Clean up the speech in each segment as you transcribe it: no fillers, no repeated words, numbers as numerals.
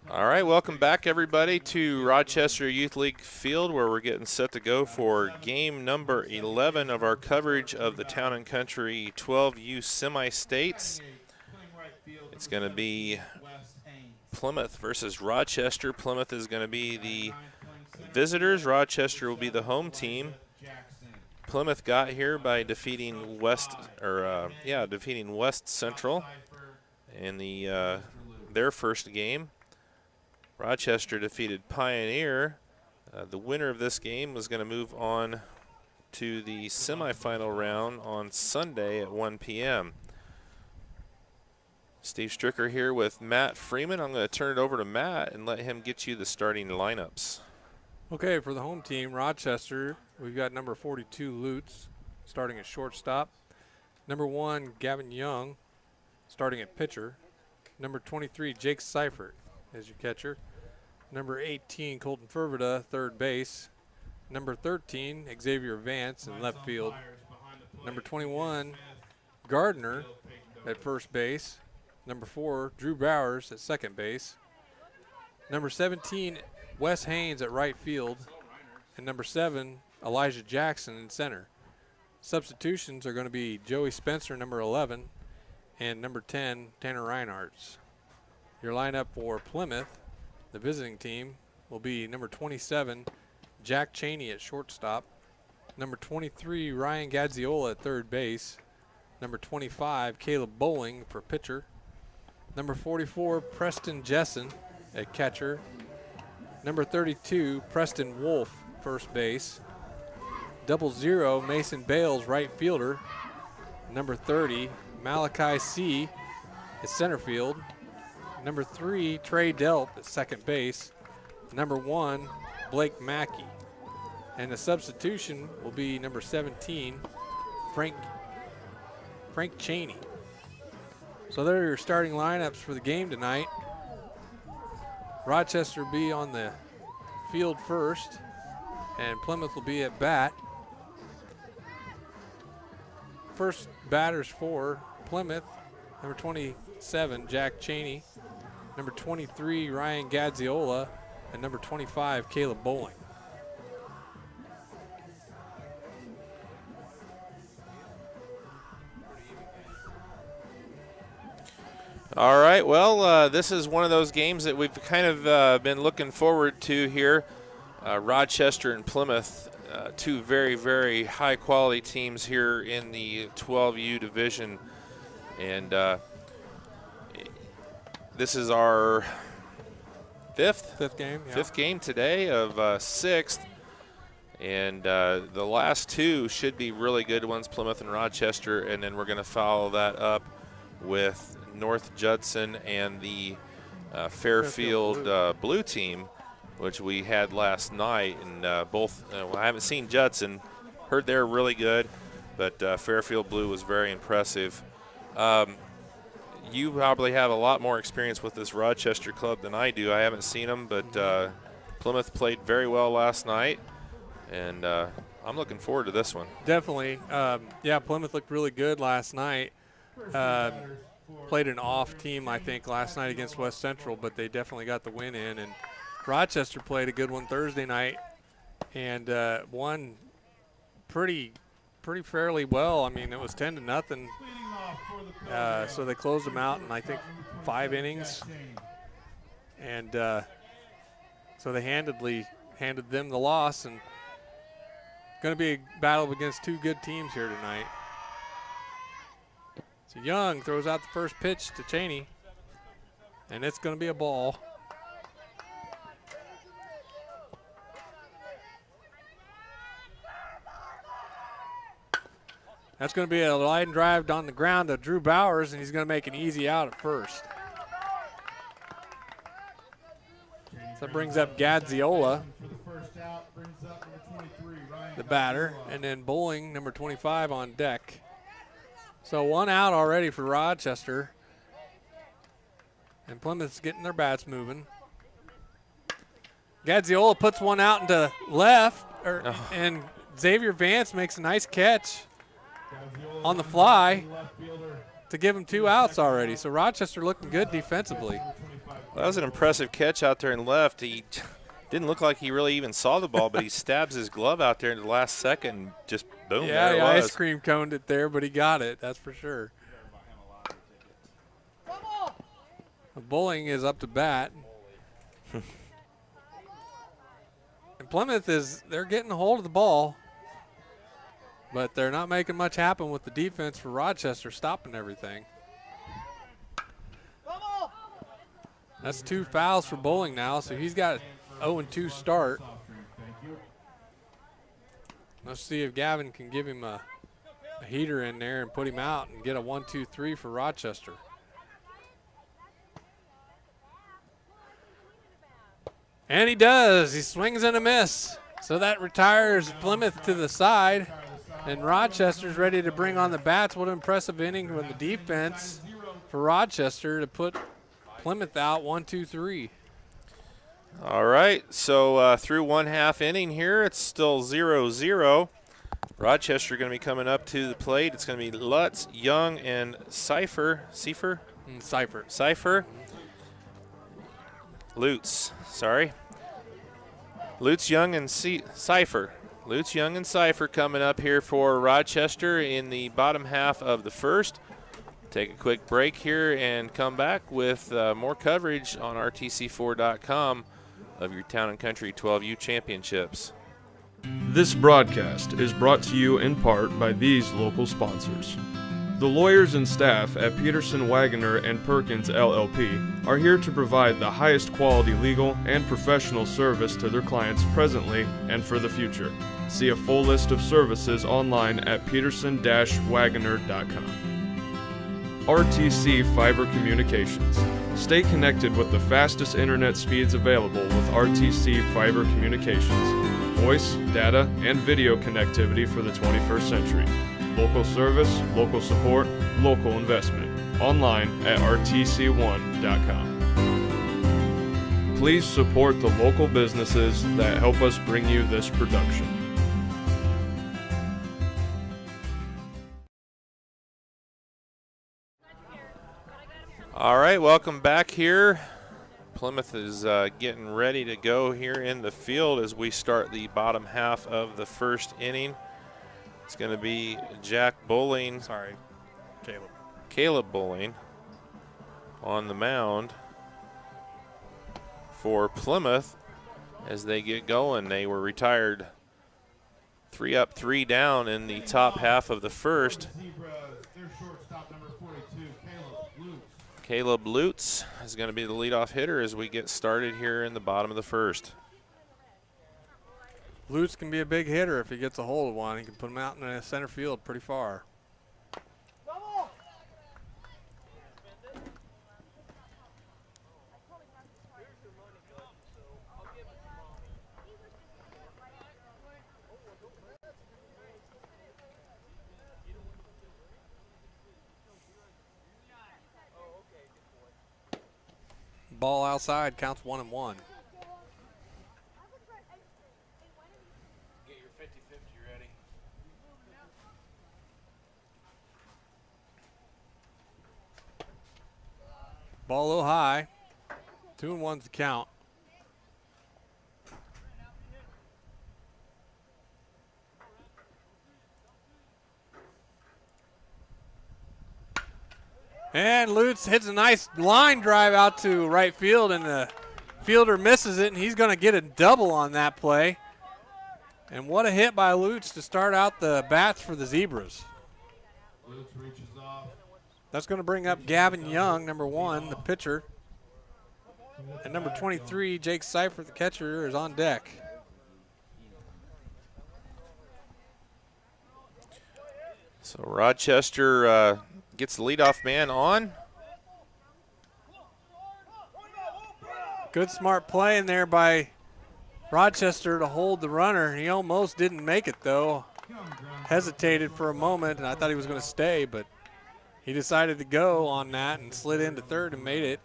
All right, welcome back, everybody, to Rochester Youth League Field, where we're getting set to go for game number 11 of our coverage of the Town and Country 12U Semi-States. It's going to be Plymouth versus Rochester. Plymouth is going to be the visitors. Rochester will be the home team. Plymouth got here by defeating West Central in their first game. Rochester defeated Pioneer. The winner of this game was going to move on to the semifinal round on Sunday at 1 p.m. Steve Stricker here with Matt Freeman. I'm going to turn it over to Matt and let him get you the starting lineups. Okay, for the home team, Rochester, we've got number 42, Lutz, starting at shortstop. Number 1, Gavin Young, starting at pitcher. Number 23, Jake Seifert as your catcher. Number 18, Colton Fervida, third base. Number 13, Xavier Vance in left field. Number 21, Gardner at first base. Number 4, Drew Bowers at second base. Number 17, Wes Haynes at right field. And number 7, Elijah Jackson in center. Substitutions are going to be Joey Spencer, number 11, and number 10, Tanner Reinhardt. Your lineup for Plymouth, the visiting team, will be number 27, Jack Cheney at shortstop. Number 23, Ryan Gadziola at third base. Number 25, Caleb Bowling for pitcher. Number 44, Preston Jessen at catcher. Number 32, Preston Wolf, first base. 00, Mason Bales, right fielder. Number 30, Malachi C. at center field. Number 3, Trey Delp at second base. Number 1, Blake Mackey. And the substitution will be number 17, Frank Cheney. So there are your starting lineups for the game tonight. Rochester will be on the field first, and Plymouth will be at bat. First batters for Plymouth, number 27, Jack Cheney, number 23, Ryan Gadziola, and number 25, Caleb Bowling. All right, well, this is one of those games that we've kind of been looking forward to here. Rochester and Plymouth, two very, very high-quality teams here in the 12U division. And this is our fifth game today of sixth. And the last two should be really good ones, Plymouth and Rochester. And then we're going to follow that up with North Judson and the Fairfield Blue team, which we had last night. And both, I haven't seen Judson, heard they're really good, but Fairfield Blue was very impressive. You probably have a lot more experience with this Rochester club than I do. I haven't seen them, but Plymouth played very well last night, and I'm looking forward to this one. Definitely. Yeah, Plymouth looked really good last night. Played an off team, I think, last night against West Central, but they definitely got the win in. And Rochester played a good one Thursday night and won pretty fairly well. I mean, it was 10-0. So they closed them out in, I think, 5 innings. And so they handed them the loss. And going to be a battle against two good teams here tonight. So Young throws out the first pitch to Cheney, and it's going to be a ball. That's going to be a line drive on the ground to Drew Bowers, and he's going to make an easy out at first. So that brings up Gadziola, the batter, and then Bowling, number 25, on deck. So 1 out already for Rochester. And Plymouth's getting their bats moving. Gadziola puts one out into left, and Xavier Vance makes a nice catch on the fly. to give him 2 outs already. So Rochester looking good defensively. Well, that was an impressive catch out there in left. He didn't look like he really even saw the ball, but he stabs his glove out there in the last second and just boom, Yeah, there it he was. ice cream coned it there, but he got it, that's for sure. Bowling is up to bat. And Plymouth they're getting a hold of the ball, but they're not making much happen with the defense for Rochester stopping everything. That's 2 fouls for Bowling now, so he's got 0-2 start. Let's see if Gavin can give him a heater in there and put him out and get a 1-2-3 for Rochester. And he does. He swings and a miss. So that retires Plymouth to the side. And Rochester's ready to bring on the bats. What an impressive inning with the defense for Rochester to put Plymouth out 1-2-3. All right, so through 1/2 inning here, it's still 0-0. Rochester going to be coming up to the plate. It's going to be Lutz, Young, and Cipher. Lutz, sorry. Lutz, Young, and Cipher. Lutz, Young, and Cipher coming up here for Rochester in the bottom half of the first. Take a quick break here and come back with more coverage on rtc4.com of your Town and Country 12U Championships. This broadcast is brought to you in part by these local sponsors. The lawyers and staff at Peterson, Wagoner & Perkins LLP are here to provide the highest quality legal and professional service to their clients presently and for the future. See a full list of services online at peterson-wagoner.com. RTC Fiber Communications. Stay connected with the fastest internet speeds available with RTC Fiber Communications. Voice, data, and video connectivity for the 21st century. Local service, local support, local investment. Online at rtc1.com. Please support the local businesses that help us bring you this production. All right, welcome back here. Plymouth is getting ready to go here in the field as we start the bottom half of the first inning. It's going to be Caleb Bowling on the mound for Plymouth as they get going. They were retired 3 up, 3 down in the top half of the first. Caleb Lutz is going to be the leadoff hitter as we get started here in the bottom of the first. Lutz can be a big hitter if he gets a hold of one. He can put him out in the center field pretty far. Ball outside, counts 1-1. Get your 50-50 ready. Ball a little high. 2-1's the count. And Lutz hits a nice line drive out to right field, and the fielder misses it, and he's going to get a double on that play. And what a hit by Lutz to start out the bats for the Zebras. That's going to bring up Gavin Young, number 1, the pitcher. And number 23, Jake Seifert, the catcher, is on deck. So Rochester gets the leadoff man on. Good smart play in there by Rochester to hold the runner. He almost didn't make it, though. Hesitated for a moment, and I thought he was going to stay, but he decided to go on that and slid into third and made it.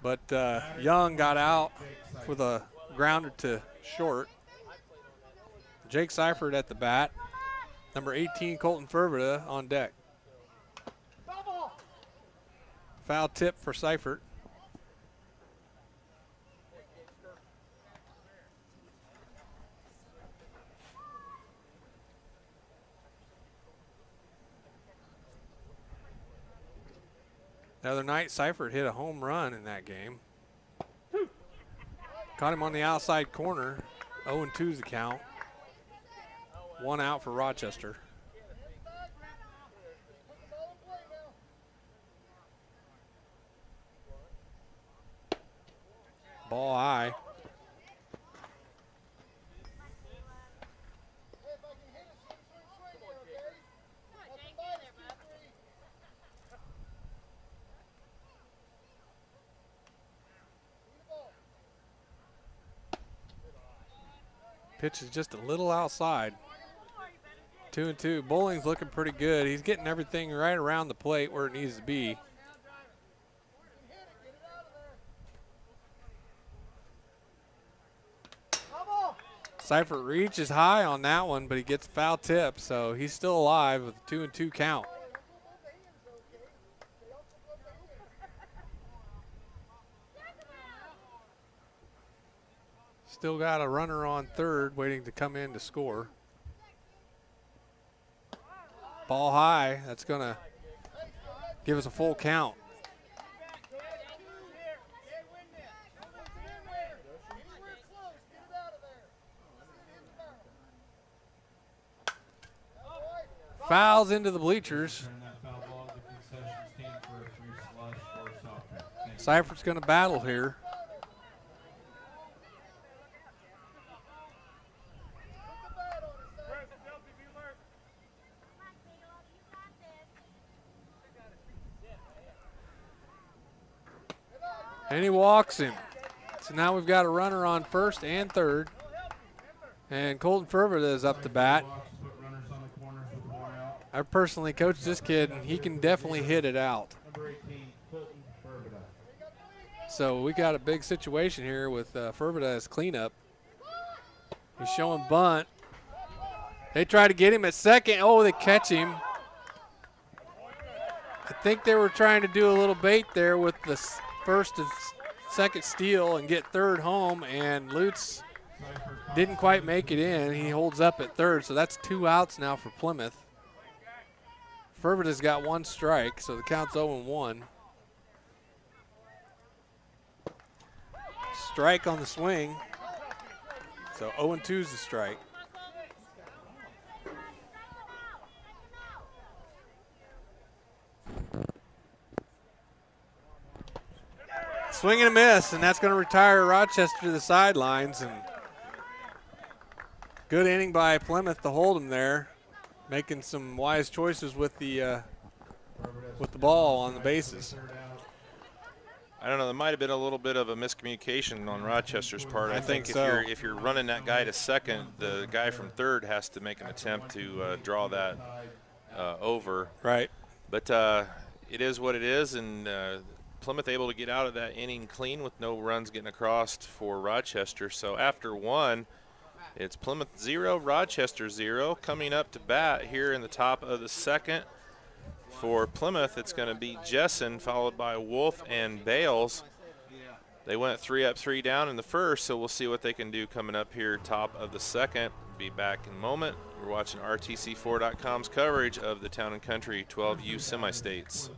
But Young got out with a grounder to short. Jake Seifert at the bat. Number 18, Colton Fervita, on deck. Foul tip for Seifert. The other night, Seifert hit a home run in that game. Caught him on the outside corner. 0-2's the count. 1 out for Rochester. Ball high. Pitch is just a little outside. 2-2. Bowling's looking pretty good. He's getting everything right around the plate where it needs to be. Seifert reaches high on that one, but he gets a foul tip, so he's still alive with a 2-2 count. Still got a runner on third waiting to come in to score. Ball high. That's going to give us a full count. Fouls into the bleachers. Seifert's going to battle here. And he walks him. So now we've got a runner on first and third. And Colton Fervita is up to bat. I personally coached this kid, and he can definitely hit it out. So we got a big situation here with Fervita as cleanup. He's showing bunt. They try to get him at second. Oh, they catch him. I think they were trying to do a little bait there with the first and second steal and get third home, and Lutz didn't quite make it in. He holds up at third, so that's 2 outs now for Plymouth. Fervita's got 1 strike, so the count's 0-1. Strike on the swing, so 0-2's the strike. Swing and a miss, and that's going to retire Rochester to the sidelines. And good inning by Plymouth to hold him there, making some wise choices with the ball on the bases. I don't know. There might have been a little bit of a miscommunication on Rochester's part. I think so. if you're running that guy to second, the guy from third has to make an attempt to draw that over. Right. But it is what it is, and Plymouth able to get out of that inning clean with no runs getting across for Rochester. So after 1, it's Plymouth 0, Rochester 0. Coming up to bat here in the top of the second for Plymouth, it's going to be Jessen, followed by Wolf and Bales. They went 3 up, 3 down in the first, so we'll see what they can do coming up here top of the second. Be back in a moment. You're watching RTC4.com's coverage of the Town & Country 12U Semi-States.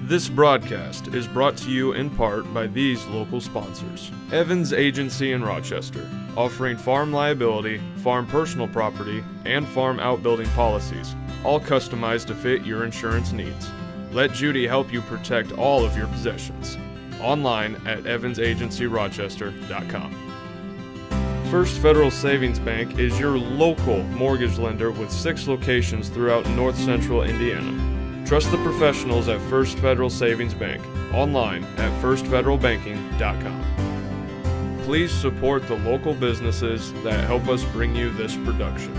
This broadcast is brought to you in part by these local sponsors. Evans Agency in Rochester, offering farm liability, farm personal property, and farm outbuilding policies, all customized to fit your insurance needs. Let Judy help you protect all of your possessions. Online at evansagencyrochester.com. First Federal Savings Bank is your local mortgage lender with 6 locations throughout north central Indiana. Trust the professionals at First Federal Savings Bank, online at firstfederalbanking.com. Please support the local businesses that help us bring you this production.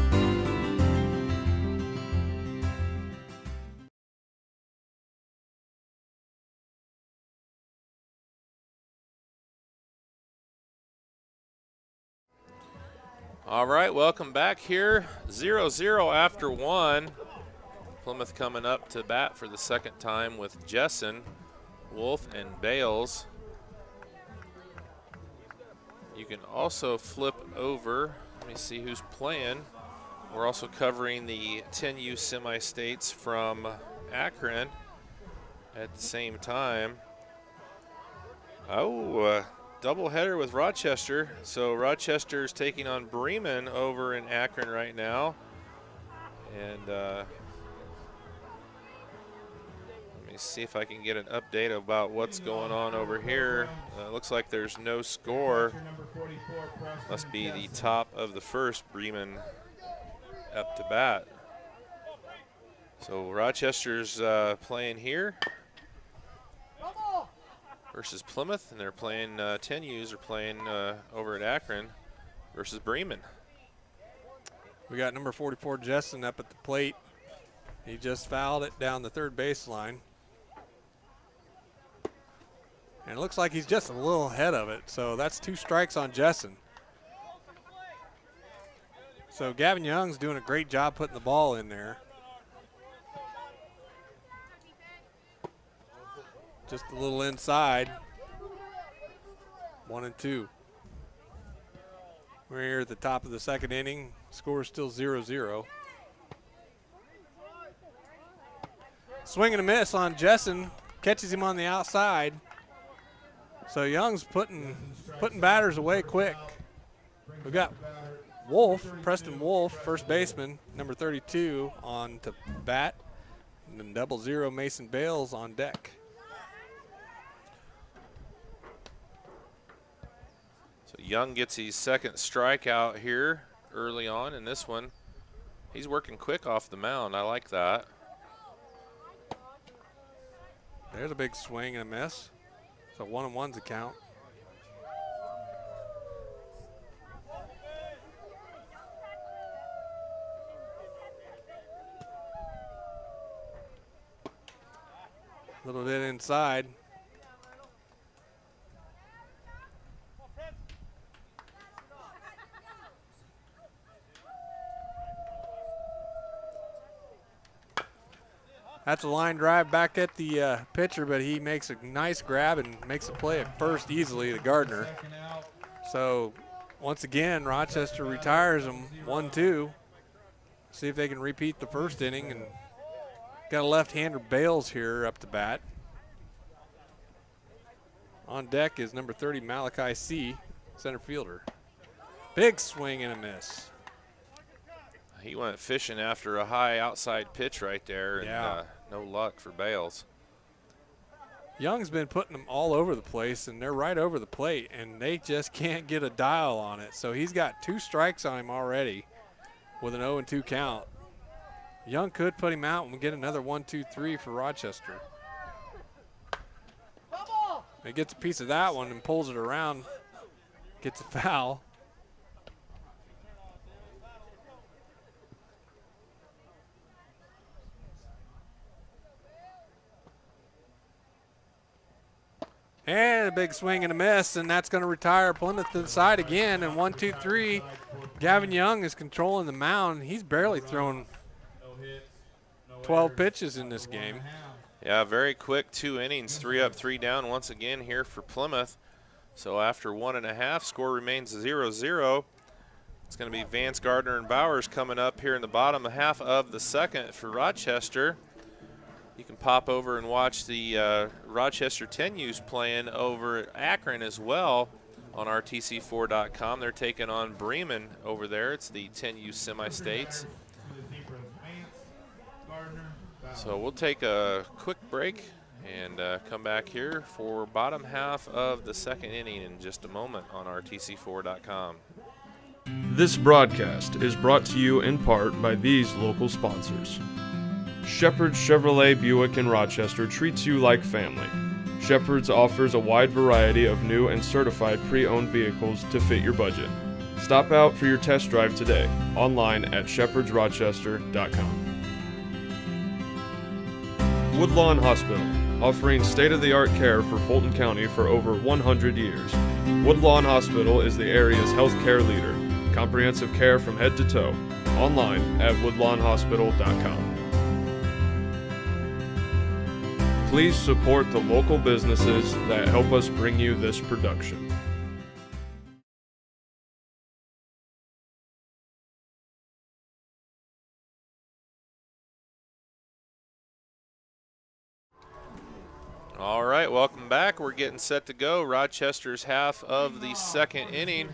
All right, welcome back here. 0-0 after 1. Plymouth coming up to bat for the second time with Jessen. Wolf and Bales. You can also flip over. Let me see who's playing. We're also covering the 10U semi-states from Akron at the same time. Oh, doubleheader with Rochester. So Rochester's taking on Bremen over in Akron right now. And let me see if I can get an update about what's going on over here. Looks like there's no score. Must be the top of the first, Bremen up to bat. So Rochester's playing here versus Plymouth, and they're playing 10U's are playing over at Akron versus Bremen. We got number 44 Jessen up at the plate. He just fouled it down the third baseline. And it looks like he's just a little ahead of it, so that's 2 strikes on Jessen. So Gavin Young's doing a great job putting the ball in there. Just a little inside. 1-2. We're here at the top of the second inning. Score is still 0-0. Swing and a miss on Jessen. Catches him on the outside. So Young's putting batters away quick. We've got Wolf, Preston Wolf, first baseman, number 32 on to bat. And then 00 Mason Bales on deck. So Young gets his second strikeout here early on in this one. He's working quick off the mound. I like that. There's a big swing and a miss. So 1-1's the count. A little bit inside. That's a line drive back at the pitcher, but he makes a nice grab and makes a play at first easily to Gardner. So once again, Rochester retires him 1-2. See if they can repeat the first inning, and got a left-hander Bales here up to bat. On deck is number 30 Malachi C., center fielder. Big swing and a miss. He went fishing after a high outside pitch right there, and no luck for Bales. Young's been putting them all over the place, and they're right over the plate, and they just can't get a dial on it. So he's got 2 strikes on him already with an 0-2 count. Young could put him out and get another 1-2-3 for Rochester. He gets a piece of that one and pulls it around, gets a foul. And a big swing and a miss, and that's going to retire Plymouth to the side again. And 1-2-3, Gavin Young is controlling the mound. He's barely thrown 12 pitches in this game. Yeah, very quick 2 innings, 3 up, 3 down once again here for Plymouth. So after 1.5, score remains 0-0. It's going to be Vance, Gardner, and Bowers coming up here in the bottom half of the second for Rochester. You can pop over and watch the Rochester 10U's playing over at Akron as well on RTC4.com. They're taking on Bremen over there. It's the 10U semi-states. So we'll take a quick break and come back here for bottom half of the second inning in just a moment on RTC4.com. This broadcast is brought to you in part by these local sponsors. Shepherd's Chevrolet Buick in Rochester treats you like family. Shepherd's offers a wide variety of new and certified pre-owned vehicles to fit your budget. Stop out for your test drive today, online at shepherdsrochester.com. Woodlawn Hospital, offering state-of-the-art care for Fulton County for over 100 years. Woodlawn Hospital is the area's healthcare leader. Comprehensive care from head to toe, online at woodlawnhospital.com. Please support the local businesses that help us bring you this production. All right, welcome back. We're getting set to go. Rochester's half of the second inning.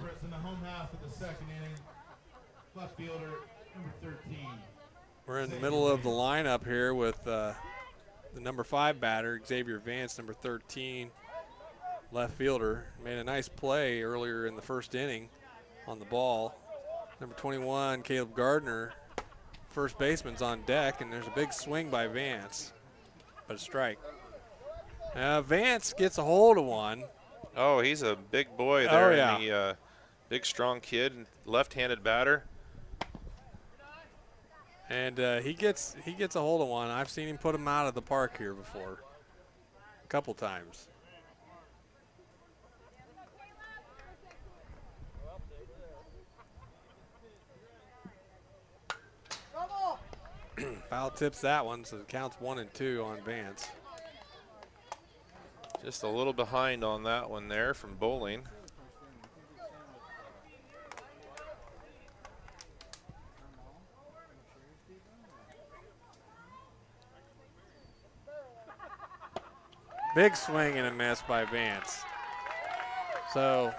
We're in the middle of the lineup here with the number 5 batter, Xavier Vance, number 13, left fielder. Made a nice play earlier in the first inning on the ball. Number 21, Caleb Gardner, first baseman's on deck, and there's a big swing by Vance, but a strike. Vance gets a hold of one. Oh, he's a big boy there. Oh, yeah. And the big, strong kid, left-handed batter. And he gets a hold of one. I've seen him put him out of the park here before, a couple times. Foul tips that one, so it counts 1 and 2 on Vance. Just a little behind on that one there from Bowling. Big swing and a miss by Vance. So,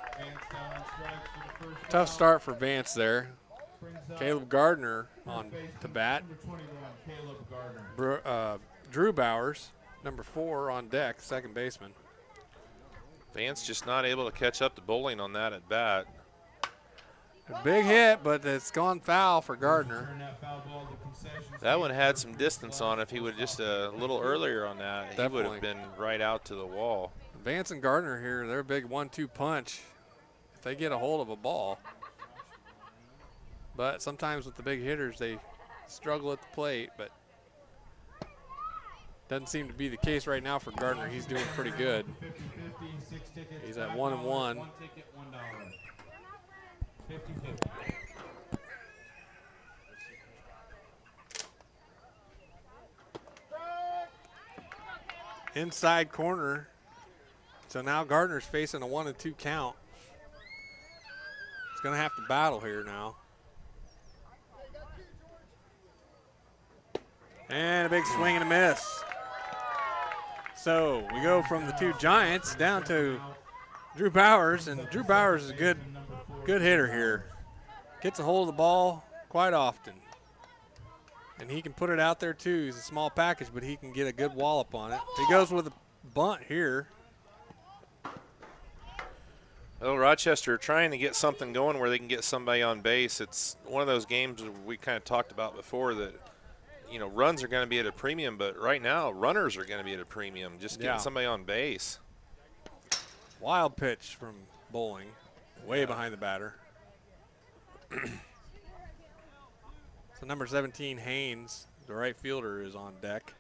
tough start for Vance there. Caleb Gardner on to bat. Drew Bowers, number 4, on deck, second baseman. Vance just not able to catch up to Bowling on that at bat. A big hit, but it's gone foul for Gardner. That one had some distance on it. If he would just a little earlier on that, he would have been right out to the wall. Vance and Gardner here, they're a big 1-2 punch if they get a hold of a ball. But sometimes with the big hitters, they struggle at the plate, but doesn't seem to be the case right now for Gardner. He's doing pretty good. He's at 1-1. Inside corner. So now Gardner's facing a 1-2 count. He's going to have to battle here now. And a big swing and a miss. So we go from the 2 Giants down to Drew Bowers, and Drew Bowers is a good hitter here. Gets a hold of the ball quite often. And he can put it out there too. He's a small package, but he can get a good wallop on it. He goes with a bunt here. Well, Rochester trying to get something going where they can get somebody on base. It's one of those games we kind of talked about before that, you know, runs are going to be at a premium, but right now runners are going to be at a premium. Just getting somebody on base. Wild pitch from Bowling, way behind the batter. So number 17, Haynes, the right fielder, is on deck.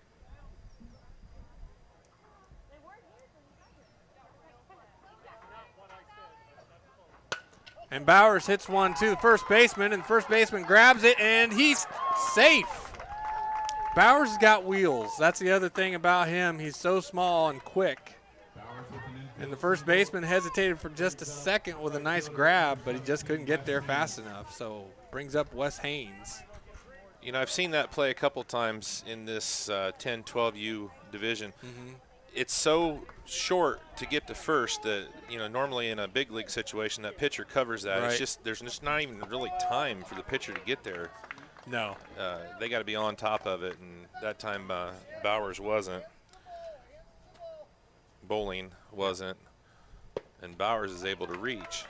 And Bowers hits one to the first baseman, and the first baseman grabs it, and he's safe. Bowers has got wheels. That's the other thing about him. He's so small and quick. And the first baseman hesitated for just a second with a nice grab, but he just couldn't get there fast enough. So brings up Wes Haynes. You know, I've seen that play a couple times in this 10-12U division. It's so short to get to first that, you know, normally in a big league situation, that pitcher covers that. Right. It's just, there's just not even really time for the pitcher to get there. No. They got to be on top of it, and that time Bowers wasn't. Bowling wasn't. And Bowers is able to reach.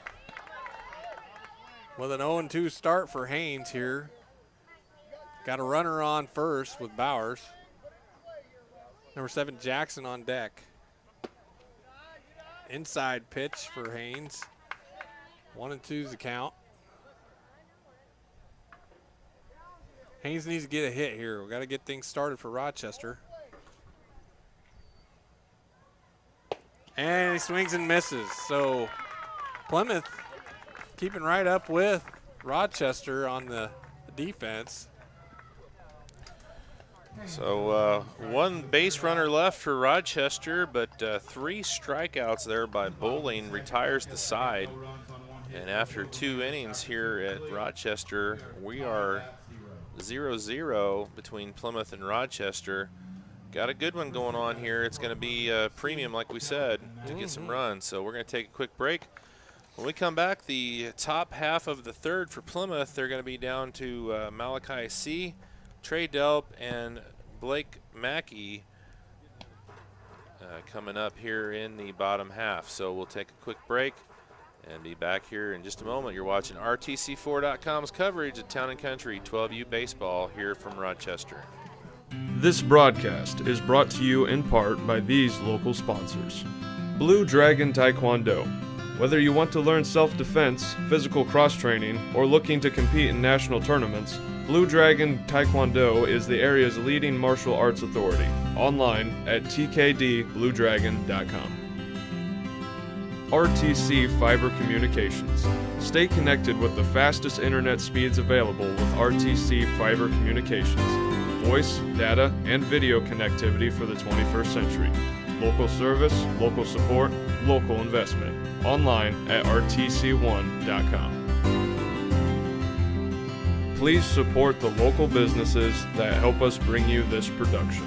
With an 0-2 start for Haynes here. Got a runner on first with Bowers. Number 7, Jackson on deck. Inside pitch for Haynes. 1-2's the count. Haynes needs to get a hit here. We got to get things started for Rochester. And he swings and misses. So Plymouth keeping right up with Rochester on the defense. So one base runner left for Rochester, but 3 strikeouts there by Bowling retires the side. And after 2 innings here at Rochester, we are 0-0 between Plymouth and Rochester. Got a good one going on here. It's going to be a premium, like we said, to get some runs. So we're going to take a quick break. When we come back, the top half of the third for Plymouth, they're going to be down to Malachi C., Trey Delp, and Blake Mackey coming up here in the bottom half. So we'll take a quick break and be back here in just a moment. You're watching RTC4.com's coverage of Town & Country 12U baseball here from Rochester. This broadcast is brought to you in part by these local sponsors. Blue Dragon Taekwondo. Whether you want to learn self-defense, physical cross-training, or looking to compete in national tournaments, Blue Dragon Taekwondo is the area's leading martial arts authority. Online at tkdbluedragon.com. RTC Fiber Communications. Stay connected with the fastest internet speeds available with RTC Fiber Communications. Voice, data, and video connectivity for the 21st century. Local service, local support, local investment. Online at rtc1.com. Please support the local businesses that help us bring you this production.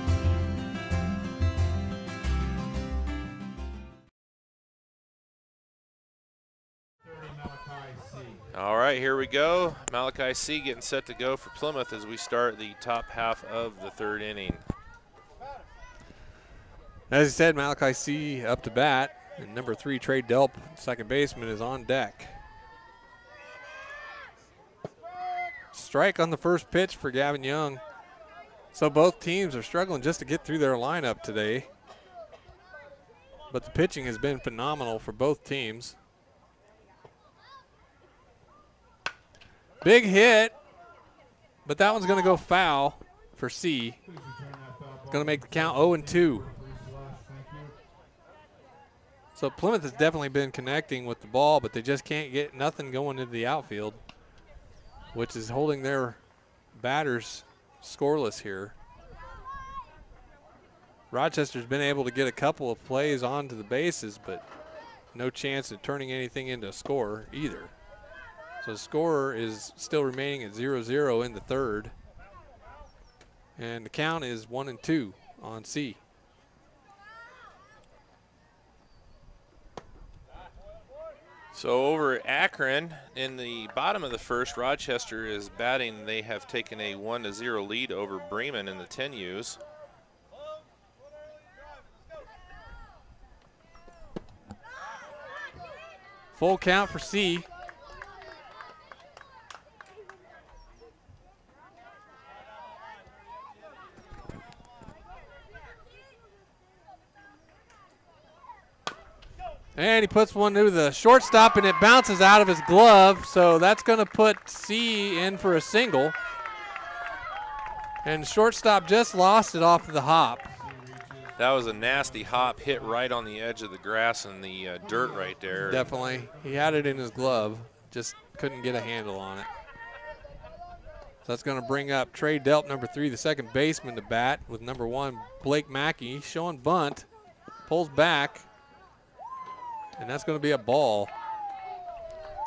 All right, here we go. Malachi C. getting set to go for Plymouth as we start the top half of the third inning. As you said, Malachi C. up to bat, and number 3, Trey Delp, second baseman, is on deck. Strike on the first pitch for Gavin Young. So both teams are struggling just to get through their lineup today. But the pitching has been phenomenal for both teams. Big hit, but that one's going to go foul for C. Going to make the count 0-2. So Plymouth has definitely been connecting with the ball, but they just can't get nothing going into the outfield, which is holding their batters scoreless here. Rochester's been able to get a couple of plays onto the bases, but no chance of turning anything into a score either. So the score is still remaining at 0-0 in the third. And the count is 1-2 on C. So over at Akron, in the bottom of the first, Rochester is batting. They have taken a 1-0 lead over Bremen in the 10Us. Full count for C. And he puts one to the shortstop, and it bounces out of his glove, so that's going to put C in for a single. And shortstop just lost it off of the hop. That was a nasty hop, hit right on the edge of the grass and the dirt right there. Definitely. He had it in his glove, just couldn't get a handle on it. So that's going to bring up Trey Delp, number 3, the second baseman, to bat with number 1, Blake Mackey, showing bunt, pulls back. And that's going to be a ball.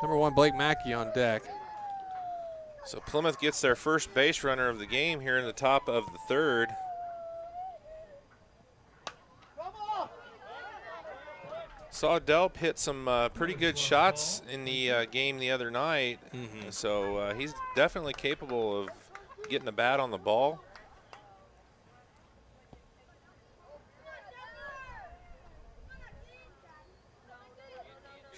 Number 1, Blake Mackey on deck. So Plymouth gets their first base runner of the game here in the top of the third. Saw Delp hit some pretty good shots in the game the other night. So he's definitely capable of getting a bat on the ball.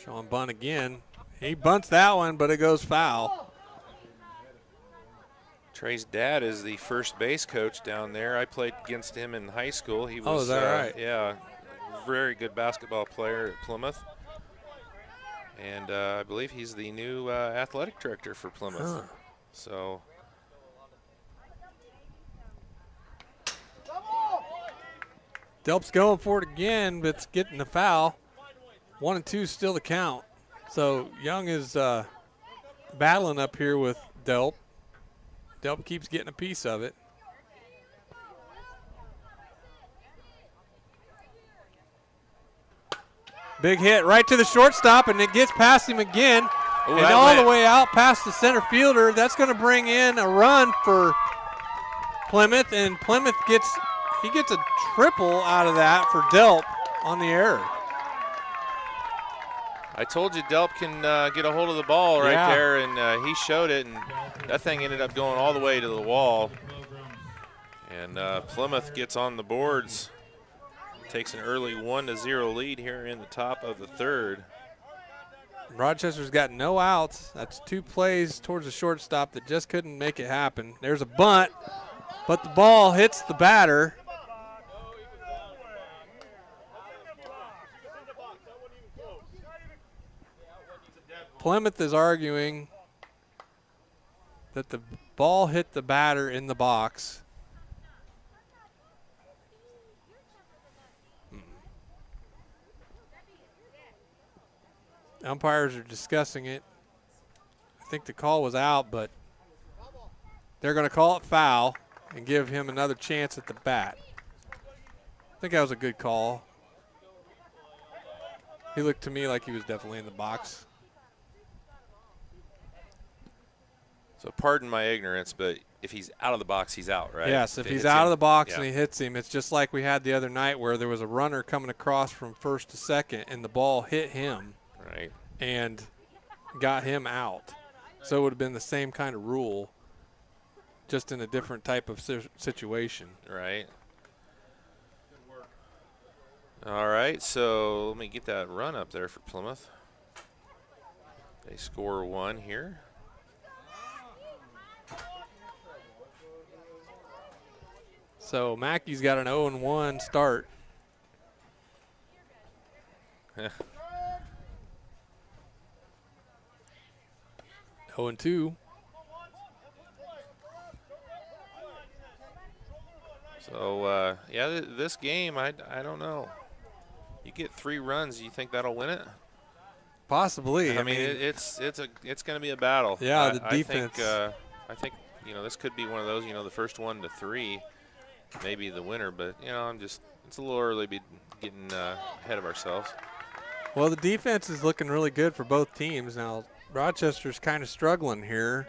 Showing bunt again. He bunts that one, but it goes foul. Trey's dad is the first base coach down there. I played against him in high school. He was, is that right? Yeah, very good basketball player at Plymouth. And I believe he's the new athletic director for Plymouth. Huh. So Delp's going for it again, but it's getting the foul. 1-2 still the count. So Young is battling up here with Delp. Delp keeps getting a piece of it. Big hit right to the shortstop, and it gets past him again. Ooh, and all the way out past the center fielder. That's going to bring in a run for Plymouth, and Plymouth gets a triple out of that for Delp on the error. I told you Delp can get a hold of the ball right there, and he showed it, and that thing ended up going all the way to the wall. And Plymouth gets on the boards, takes an early 1-0 lead here in the top of the third. Rochester's got no outs. That's 2 plays towards the shortstop that just couldn't make it happen. There's a bunt, but the ball hits the batter. Plymouth is arguing that the ball hit the batter in the box. Umpires are discussing it. I think the call was out, but they're going to call it foul and give him another chance at the bat. I think that was a good call. He looked to me like he was definitely in the box. So pardon my ignorance, but if he's out of the box, he's out, right? Yes, if he's out of the box and he hits him, it's just like we had the other night where there was a runner coming across from first to second and the ball hit him. Right. And got him out. So it would have been the same kind of rule, just in a different type of situation. Right. All right, so let me get that run up there for Plymouth. They score 1 here. So Mackey's got an 0-1 start. 0-2. So, yeah, this game, I don't know. You get 3 runs, you think that'll win it? Possibly. I mean it's going to be a battle. Yeah, the defense. I think this could be one of those. The first 1 to 3, maybe the winner. But it's a little early to be getting ahead of ourselves. Well, the defense is looking really good for both teams now. Rochester's kind of struggling here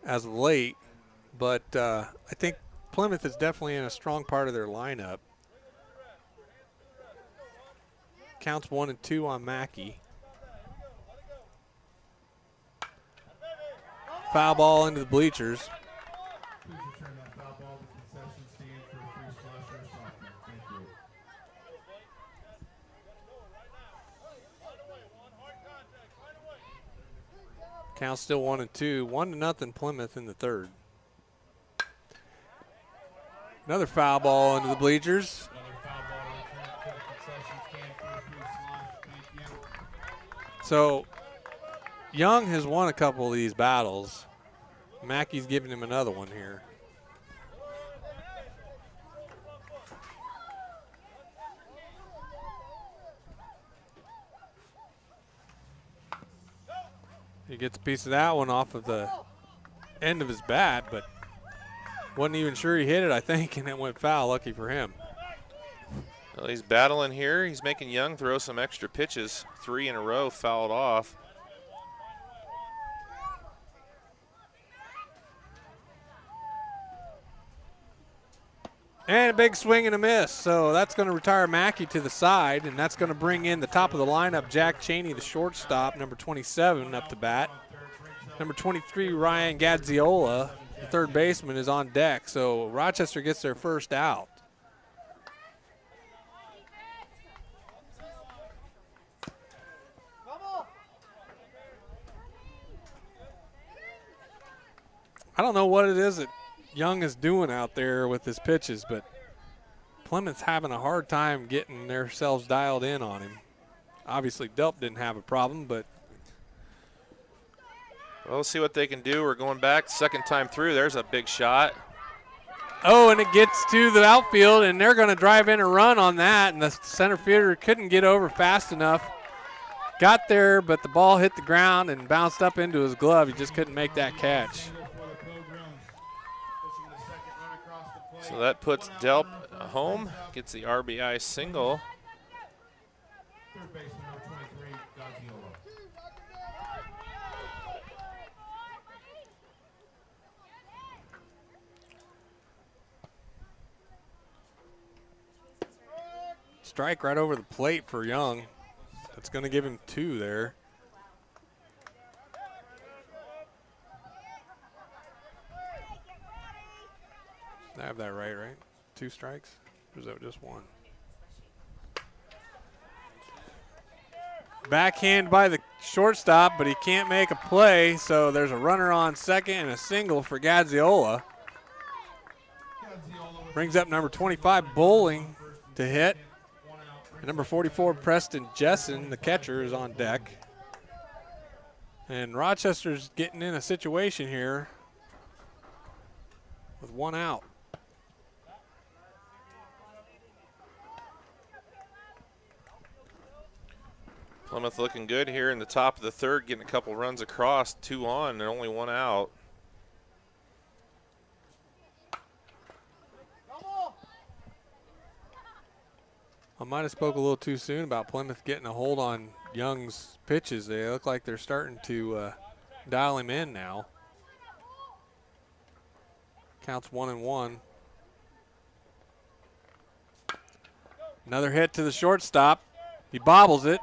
as of late, but I think Plymouth is definitely in a strong part of their lineup. Counts 1-2 on Mackey. Foul ball into the bleachers. Count still 1-2. 1-0 Plymouth in the third. Another foul ball into the bleachers. So Young has won a couple of these battles. Mackey's giving him another one here. He gets a piece of that one off of the end of his bat, but wasn't even sure he hit it, I think, and it went foul. Lucky for him. Well, he's battling here. He's making Young throw some extra pitches. 3 in a row fouled off. And a big swing and a miss. So that's going to retire Mackey to the side, and that's going to bring in the top of the lineup, Jack Cheney, the shortstop, number 27, up to bat. Number 23, Ryan Gadziola, the third baseman, is on deck. So Rochester gets their first out. I don't know what it is that Young is doing out there with his pitches, but Plymouth's having a hard time getting themselves dialed in on him. Obviously, Delp didn't have a problem, but. Well, we'll see what they can do. We're going back second time through. There's a big shot. Oh, and it gets to the outfield, and they're going to drive in a run on that, and the center fielder couldn't get over fast enough. Got there, but the ball hit the ground and bounced up into his glove. He just couldn't make that catch. So that puts Delp home, gets the RBI single. Strike right over the plate for Young. That's going to give him 2 there. I have that right? 2 strikes? Or is that just 1? Backhand by the shortstop, but he can't make a play, so there's a runner on second and a single for Gadziola. Brings up number 25, Bowling, to hit. And number 44, Preston Jessen, the catcher, is on deck. And Rochester's getting in a situation here with 1 out. Plymouth looking good here in the top of the 3rd, getting a couple runs across, 2 on and only 1 out. I might have spoke a little too soon about Plymouth getting a hold on Young's pitches. They look like they're starting to dial him in now. Counts 1-1. Another hit to the shortstop. He bobbles it.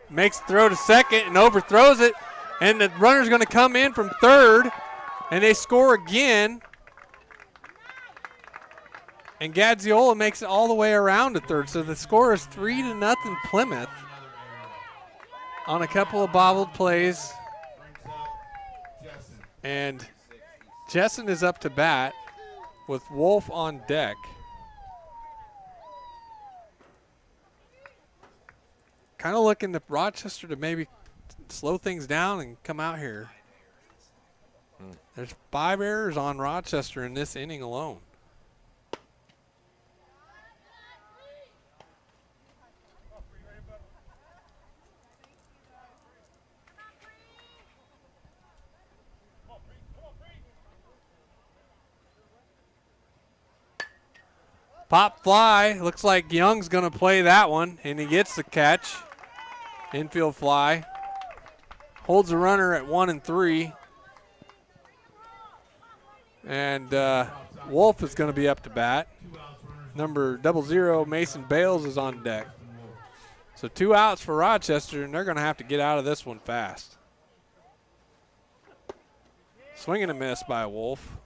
Makes the throw to second and overthrows it. And the runner's going to come in from 3rd. And they score again. And Gadziola makes it all the way around to 3rd. So the score is 3-0 Plymouth on a couple of bobbled plays. And Jessen is up to bat with Wolf on deck. Kind of looking to Rochester to maybe slow things down and come out here. There's 5 errors on Rochester in this inning alone. Pop fly. Looks like Young's going to play that one, and he gets the catch. Infield fly. Holds the runner at 1-3. And Wolf is going to be up to bat. Number 00, Mason Bales, is on deck. So 2 outs for Rochester, and they're going to have to get out of this one fast. Swing and a miss by Wolf.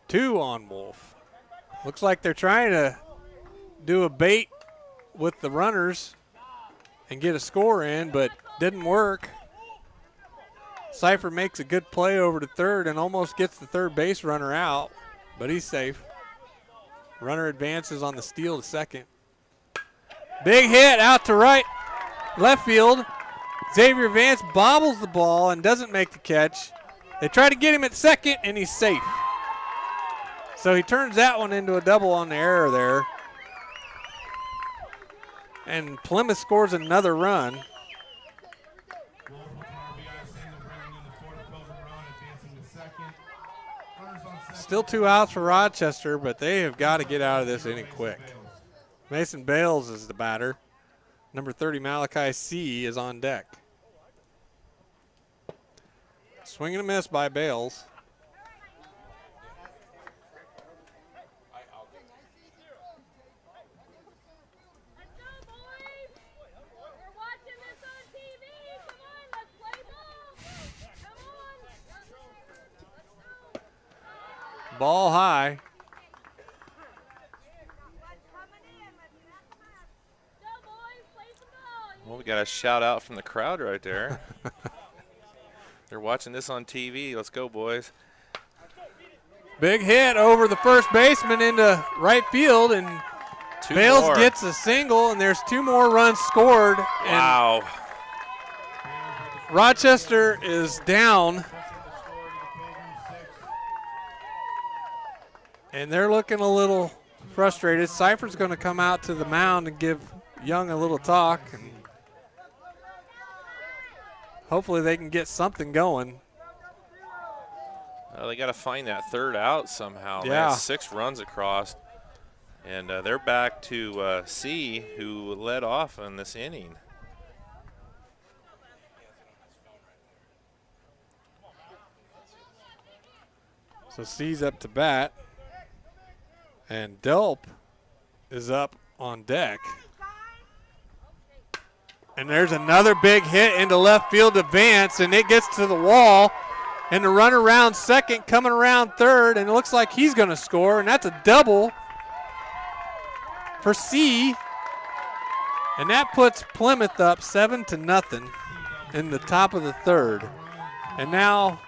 Two on Wolf. Looks like they're trying to do a bait with the runners and get a score in, but didn't work. Cipher makes a good play over to 3rd and almost gets the 3rd base runner out, but he's safe. Runner advances on the steal to 2nd. Big hit out to left field. Xavier Vance bobbles the ball and doesn't make the catch. They try to get him at 2nd, and he's safe. So he turns that one into a double on the error there. And Plymouth scores another run. Still 2 outs for Rochester, but they have got to get out of this inning quick. Mason Bales is the batter. Number 30, Malachi C. is on deck. Swing and a miss by Bales. Ball high. Well, we got a shout out from the crowd right there. They're watching this on TV. Let's go, boys. Big hit over the first baseman into right field, and Bales gets a single, and there's 2 more runs scored. Wow. Rochester is down. And they're looking a little frustrated. Cipher's going to come out to the mound and give Young a little talk. And hopefully they can get something going. They got to find that third out somehow. Yeah. Man, 6 runs across. And they're back to C, who led off in this inning. So C's up to bat. And Delp is up on deck. And there's another big hit into left field advance, and it gets to the wall. And the runner around second, coming around third, and it looks like he's going to score, and that's a double for C. And that puts Plymouth up 7-0 in the top of the third. And now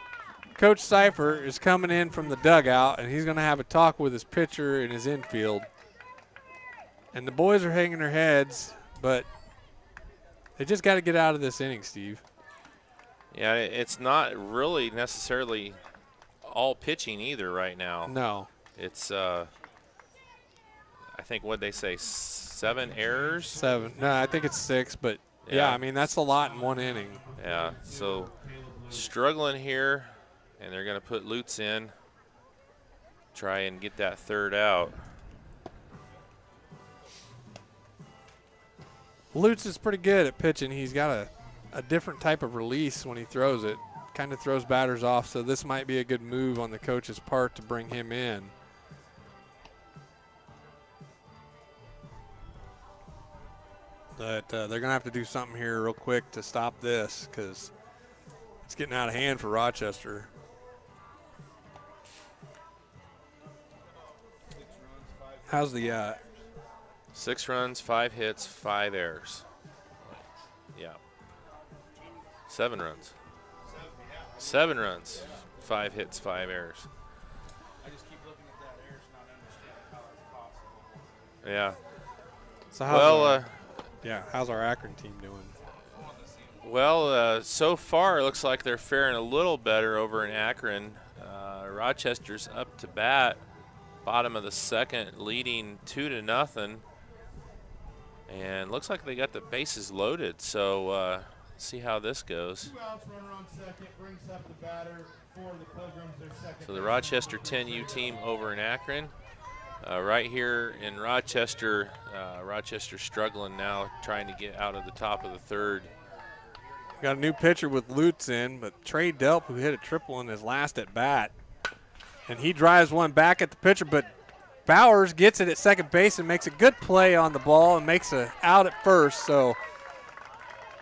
Coach Cipher is coming in from the dugout, and he's going to have a talk with his pitcher in his infield. And the boys are hanging their heads, but they just got to get out of this inning, Steve. Yeah, it's not really necessarily all pitching either right now. No. It's, I think, what'd they say, 7 errors? 7. No, I think it's 6, but, yeah, I mean, that's a lot in one inning. Yeah, so struggling here, and they're going to put Lutz in, try and get that third out. Lutz is pretty good at pitching. He's got a different type of release when he throws it. Kind of throws batters off, so this might be a good move on the coach's part to bring him in. But they're going to have to do something here real quick to stop this because it's getting out of hand for Rochester. How's the 6 runs, 5 hits, 5 errors. Yeah. 7 runs. 7 runs, 5 hits, 5 errors. I just keep looking at that errors, not understanding how it's possible. Yeah. So how's our Akron team doing? Well, so far it looks like they're faring a little better over in Akron. Rochester's up to bat, bottom of the second, leading 2-0, and looks like they got the bases loaded. So see how this goes. 2 outs, runner on second, brings up the batter for the Pilgrims, their second. So the Rochester 10U team over in Akron. Right here in Rochester, Rochester's struggling now, trying to get out of the top of the third. Got a new pitcher with Lutz in, but Trey Delp, who hit a triple in his last at bat, and he drives one back at the pitcher, but Bowers gets it at second base and makes a good play on the ball and makes a out at first. So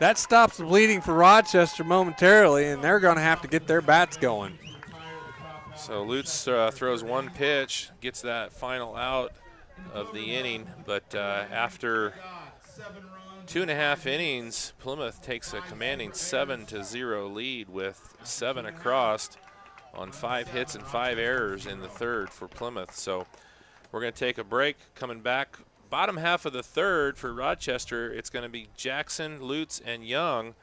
that stops the bleeding for Rochester momentarily, and they're going to have to get their bats going. So Lutz throws one pitch, gets that final out of the inning, but after 2.5 innings, Plymouth takes a commanding 7-0 lead with 7 across on 5 hits and 5 errors in the third for Plymouth. So we're going to take a break. Coming back, bottom half of the third for Rochester, it's going to be Jackson, Lutz, and Young,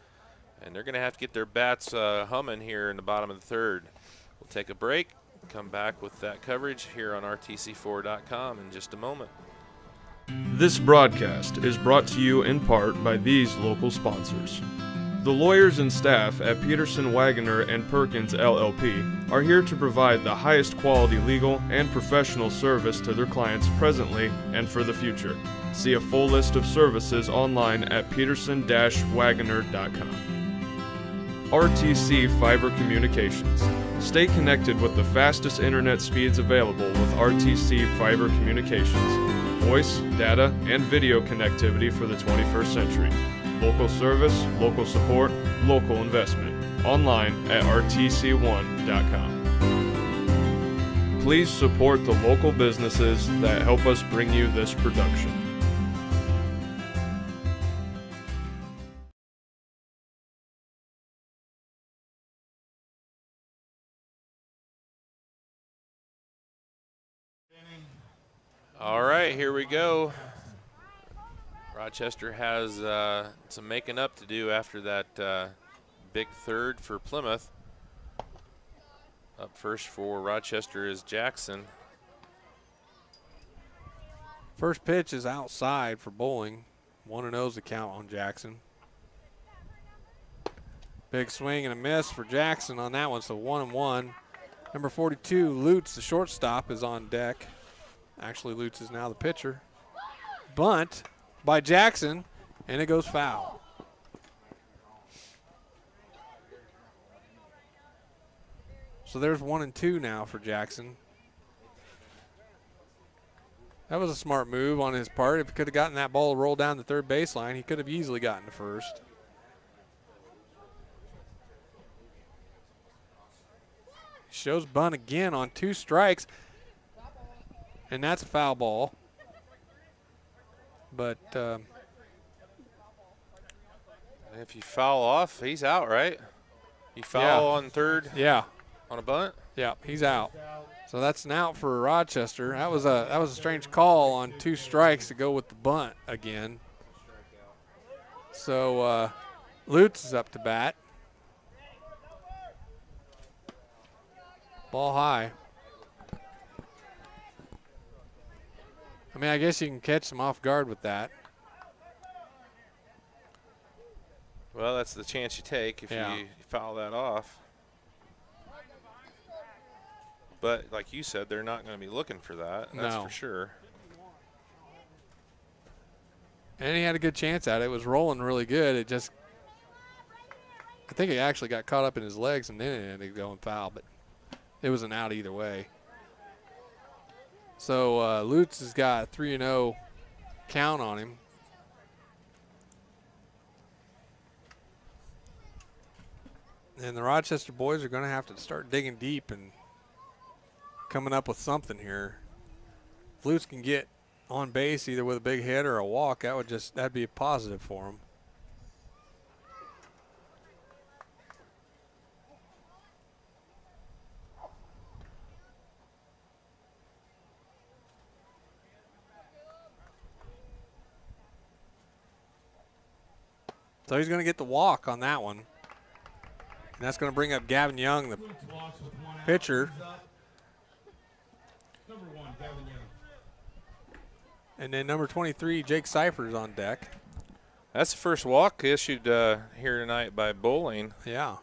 and they're going to have to get their bats humming here in the bottom of the third. We'll take a break, come back with that coverage here on RTC4.com in just a moment. This broadcast is brought to you in part by these local sponsors. The lawyers and staff at Peterson, Wagoner & Perkins LLP are here to provide the highest quality legal and professional service to their clients presently and for the future. See a full list of services online at peterson-wagoner.com. RTC Fiber Communications. Stay connected with the fastest internet speeds available with RTC Fiber Communications. Voice, data, and video connectivity for the 21st century. Local service, local support, local investment. Online at rtc1.com. Please support the local businesses that help us bring you this production. All right, here we go. Rochester has some making up to do after that big third for Plymouth. Up first for Rochester is Jackson. First pitch is outside for Bowling. 1-0's the count on Jackson. Big swing and a miss for Jackson on that one, so 1-1. Number 42, Lutz, the shortstop, is on deck. Actually, Lutz is now the pitcher. Bunt by Jackson, and it goes foul. So there's 1-2 now for Jackson. That was a smart move on his part. If he could have gotten that ball to roll down the third baseline, he could have easily gotten to first. Shows bunt again on 2 strikes, and that's a foul ball. But if you foul off, he's out, right? You foul on third yeah, on a bunt? yeah, he's out. So that's an out for Rochester. That was a strange call on 2 strikes to go with the bunt again. So Lutz is up to bat. Ball high. I mean, I guess you can catch them off guard with that. Well, that's the chance you take if you foul that off. But like you said, they're not going to be looking for that. That's for sure. And he had a good chance at it. It was rolling really good. It just, I think it actually got caught up in his legs and then it ended up going foul, but it was an out either way. So Lutz has got a 3-0 count on him. And the Rochester boys are going to have to start digging deep and coming up with something here. If Lutz can get on base either with a big hit or a walk, that'd be a positive for him. So he's going to get the walk on that one. And that's going to bring up Gavin Young, the pitcher. And then number 23, Jake Cypher's on deck. That's the first walk issued here tonight by Bowling. Yeah.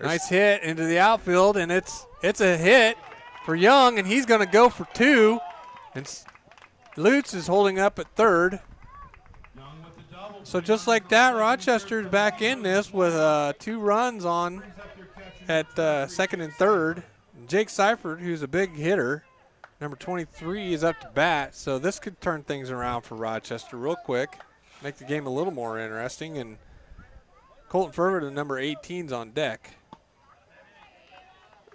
Nice hit into the outfield, and it's a hit for Young, and he's going to go for 2. And Lutz is holding up at third. So just like that, Rochester's back in this with 2 runs on at second and third. Jake Seifert, who's a big hitter, number 23, is up to bat. So this could turn things around for Rochester real quick, make the game a little more interesting. And Colton Fervert, the number 18, is on deck.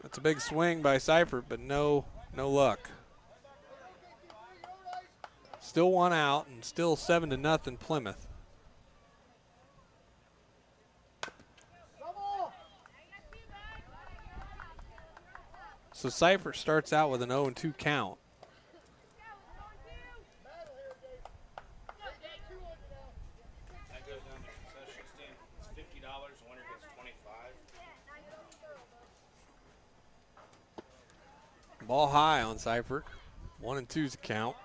That's a big swing by Seifert, but no luck. Still 1 out and still 7-0 Plymouth. So Seifert starts out with an 0-2 count. That goes down to the concession stand. It's $50. The winner gets $25. Ball high on Seifert. 1-2's a count.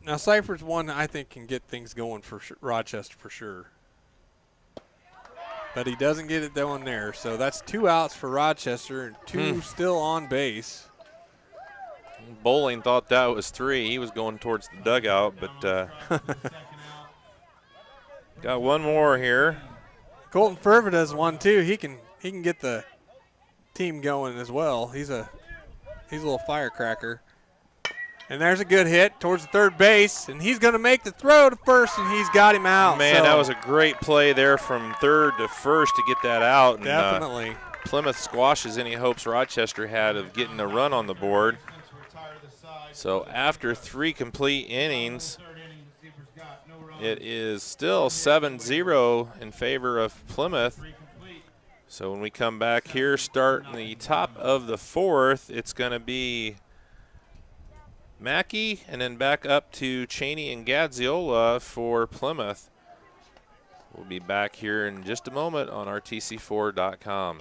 Now Seifert's one I think can get things going for Rochester for sure. But he doesn't get it going there. So that's 2 outs for Rochester and 2 still on base. Bowling thought that was 3. He was going towards the dugout, but got 1 more here. Colton Fervert has 1 too. He can get the team going as well. He's a little firecracker. And there's a good hit towards the third base, and he's going to make the throw to first, and he's got him out. Man, so that was a great play there from third to first to get that out. And, definitely. Plymouth squashes any hopes Rochester had of getting a run on the board. So after 3 complete innings, it is still 7-0 in favor of Plymouth. So when we come back here, starting the top of the 4th, it's going to be Mackey, and then back up to Cheney and Gadziola for Plymouth. We'll be back here in just a moment on RTC4.com.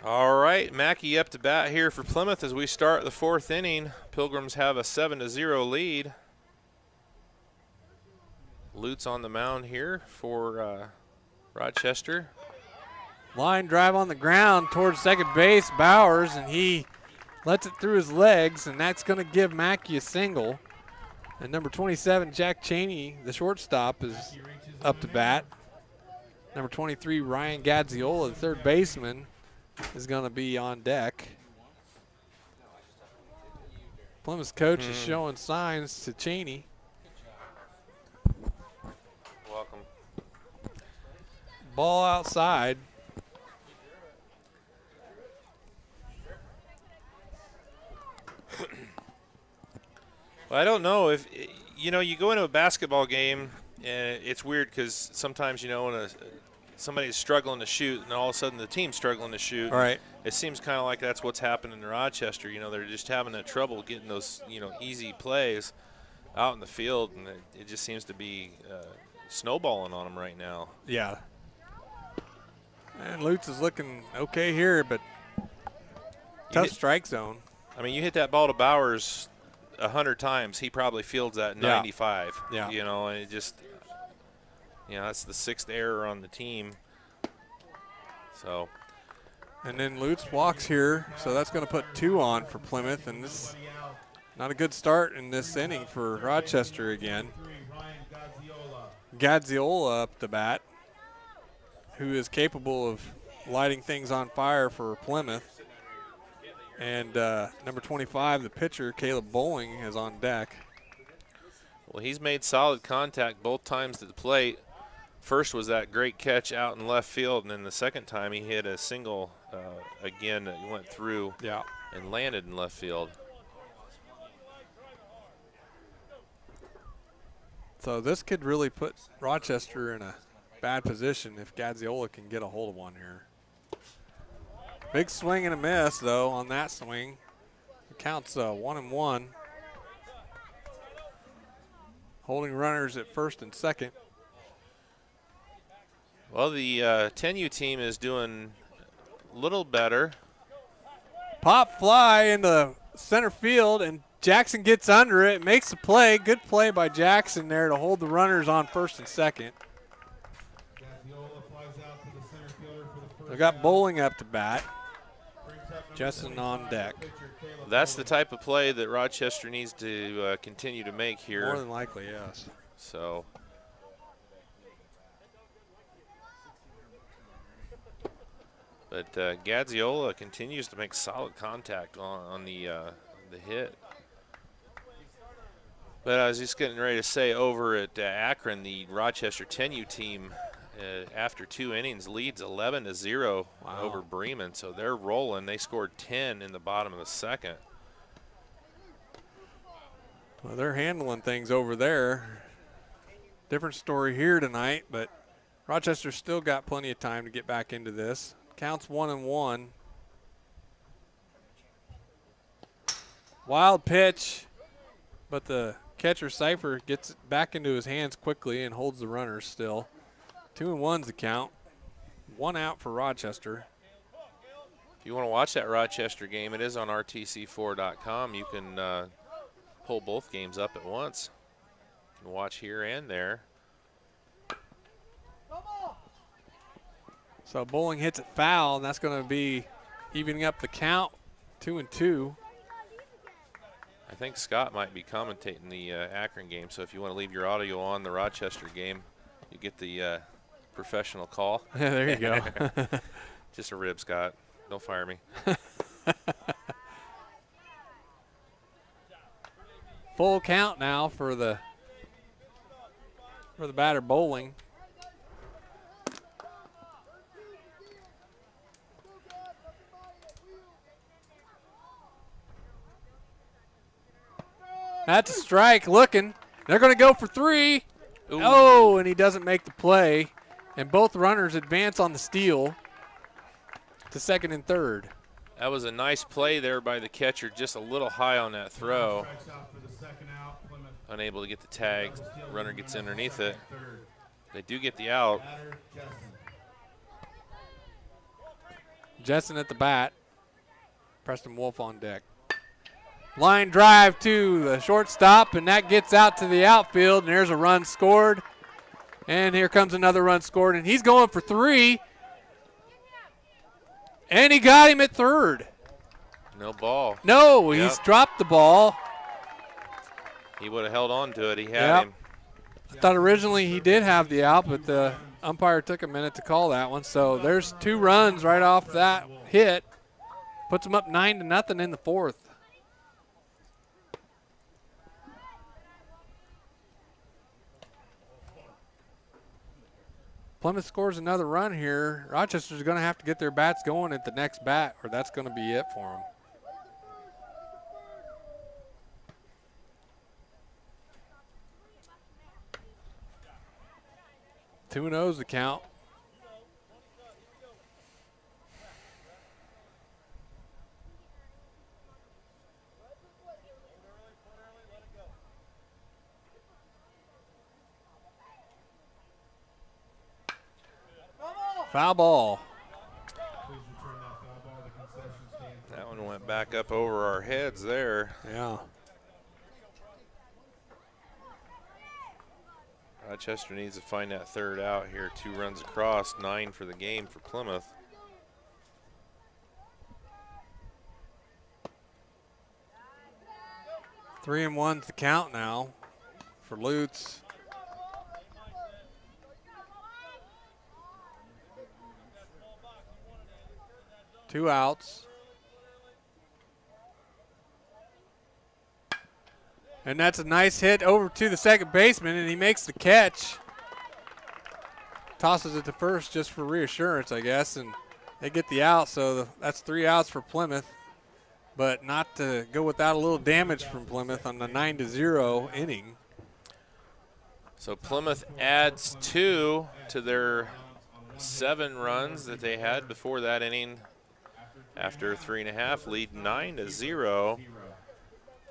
All right, Mackey up to bat here for Plymouth as we start the 4th inning. Pilgrims have a 7-0 lead. Lutz on the mound here for Rochester. Line drive on the ground towards second base, Bowers, and he lets it through his legs, and that's going to give Mackey a single. And number 27, Jack Cheney, the shortstop, is up to bat. Number 23, Ryan Gadziola, the third baseman, is going to be on deck. Plymouth's coach is showing signs to Cheney. Welcome. Ball outside. Well, I don't know if, you know, you go into a basketball game and it's weird because sometimes, you know, when somebody's struggling to shoot and all of a sudden the team's struggling to shoot. All right. It seems kind of like that's what's happening in Rochester. You know, they're just having that trouble getting those, you know, easy plays out in the field, and it just seems to be snowballing on them right now. Yeah. And Lutz is looking okay here, but tough strike zone. I mean, you hit that ball to Bowers 100 times, he probably fields that 95. Yeah. You know, and it just, you know, that's the 6th error on the team. So. And then Lutz walks here, so that's going to put 2 on for Plymouth, and this is not a good start in this inning for Rochester again. Gadziola up the bat, who is capable of lighting things on fire for Plymouth. And number 25, the pitcher, Caleb Bowling, is on deck. Well, he's made solid contact both times at the plate. First was that great catch out in left field, and then the second time he hit a single again that went through and landed in left field. So this could really put Rochester in a bad position if Gadziola can get a hold of one here. Big swing and a miss, though, on that swing. It counts 1-1. Holding runners at first and second. Well, the 10U team is doing a little better. Pop fly into center field, and Jackson gets under it, makes the play. Good play by Jackson there to hold the runners on first and second. They've got Bowling up to bat. Justin on deck. That's the type of play that Rochester needs to continue to make here. More than likely, yes. So. But Gadziola continues to make solid contact on the hit. But I was just getting ready to say, over at Akron, the Rochester 10U team, after 2 innings, leads 11-0 over Bremen. So they're rolling. They scored 10 in the bottom of the second. Well, they're handling things over there. Different story here tonight, but Rochester's still got plenty of time to get back into this. Counts 1-1. Wild pitch, but the catcher Cipher gets it back into his hands quickly and holds the runners still. 2-1's the count. 1 out for Rochester. If you want to watch that Rochester game, it is on rtc4.com. You can pull both games up at once. You can watch here and there. So Bowling hits it foul, and that's going to be evening up the count, 2-2. I think Scott might be commentating the Akron game, so if you want to leave your audio on the Rochester game, you get the professional call. There you go. Just a rib, Scott. Don't fire me. Full count now for the batter Bowling. That's a strike looking. They're going to go for 3. Ooh. Oh, and he doesn't make the play. And both runners advance on the steal to second and third. That was a nice play there by the catcher, just a little high on that throw. Unable to get the tag. Runner gets underneath it. They do get the out. Jessen at the bat. Preston Wolf on deck. Line drive to the shortstop, and that gets out to the outfield, and there's a run scored. And here comes another run scored, and he's going for 3. And he got him at third. No ball. No, he's dropped the ball. He would have held on to it. He had him. I thought originally he did have the out, but the umpire took a minute to call that one. So there's 2 runs right off that hit. Puts them up 9-0 in the 4th. Plymouth scores another run here. Rochester's going to have to get their bats going at the next bat, or that's going to be it for them. Two and 0's the count. Foul ball. That one went back up over our heads there. Yeah. Rochester needs to find that third out here. 2 runs across, 9 for the game for Plymouth. Three and 1's the count now for Lutz. Two outs. And that's a nice hit over to the second baseman, and he makes the catch. Tosses it to first just for reassurance, I guess, and they get the out, so that's 3 outs for Plymouth. But not to go without a little damage from Plymouth on the 9-0 inning. So Plymouth adds 2 to their 7 runs that they had before that inning. After 3.5, lead 9-0.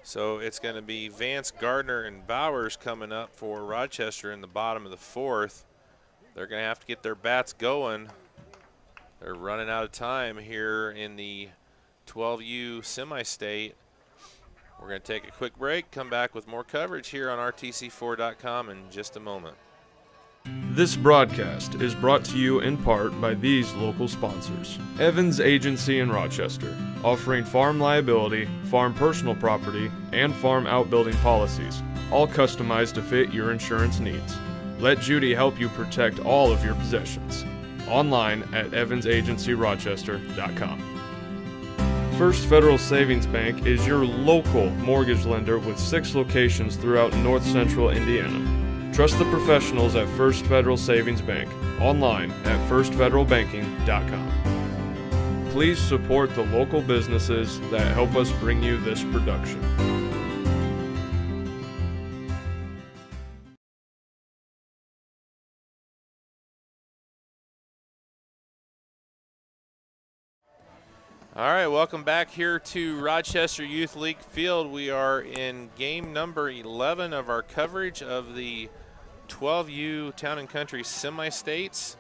So it's going to be Vance, Gardner, and Bowers coming up for Rochester in the bottom of the 4th. They're going to have to get their bats going. They're running out of time here in the 12U semi-state. We're going to take a quick break, come back with more coverage here on RTC4.com in just a moment. This broadcast is brought to you in part by these local sponsors. Evans Agency in Rochester, offering farm liability, farm personal property, and farm outbuilding policies, all customized to fit your insurance needs. Let Judy help you protect all of your possessions. Online at evansagencyrochester.com. First Federal Savings Bank is your local mortgage lender with 6 locations throughout north central Indiana. Trust the professionals at First Federal Savings Bank, online at firstfederalbanking.com. Please support the local businesses that help us bring you this production. All right, welcome back here to Rochester Youth League Field. We are in game number 11 of our coverage of the 12U Town and Country semi-states.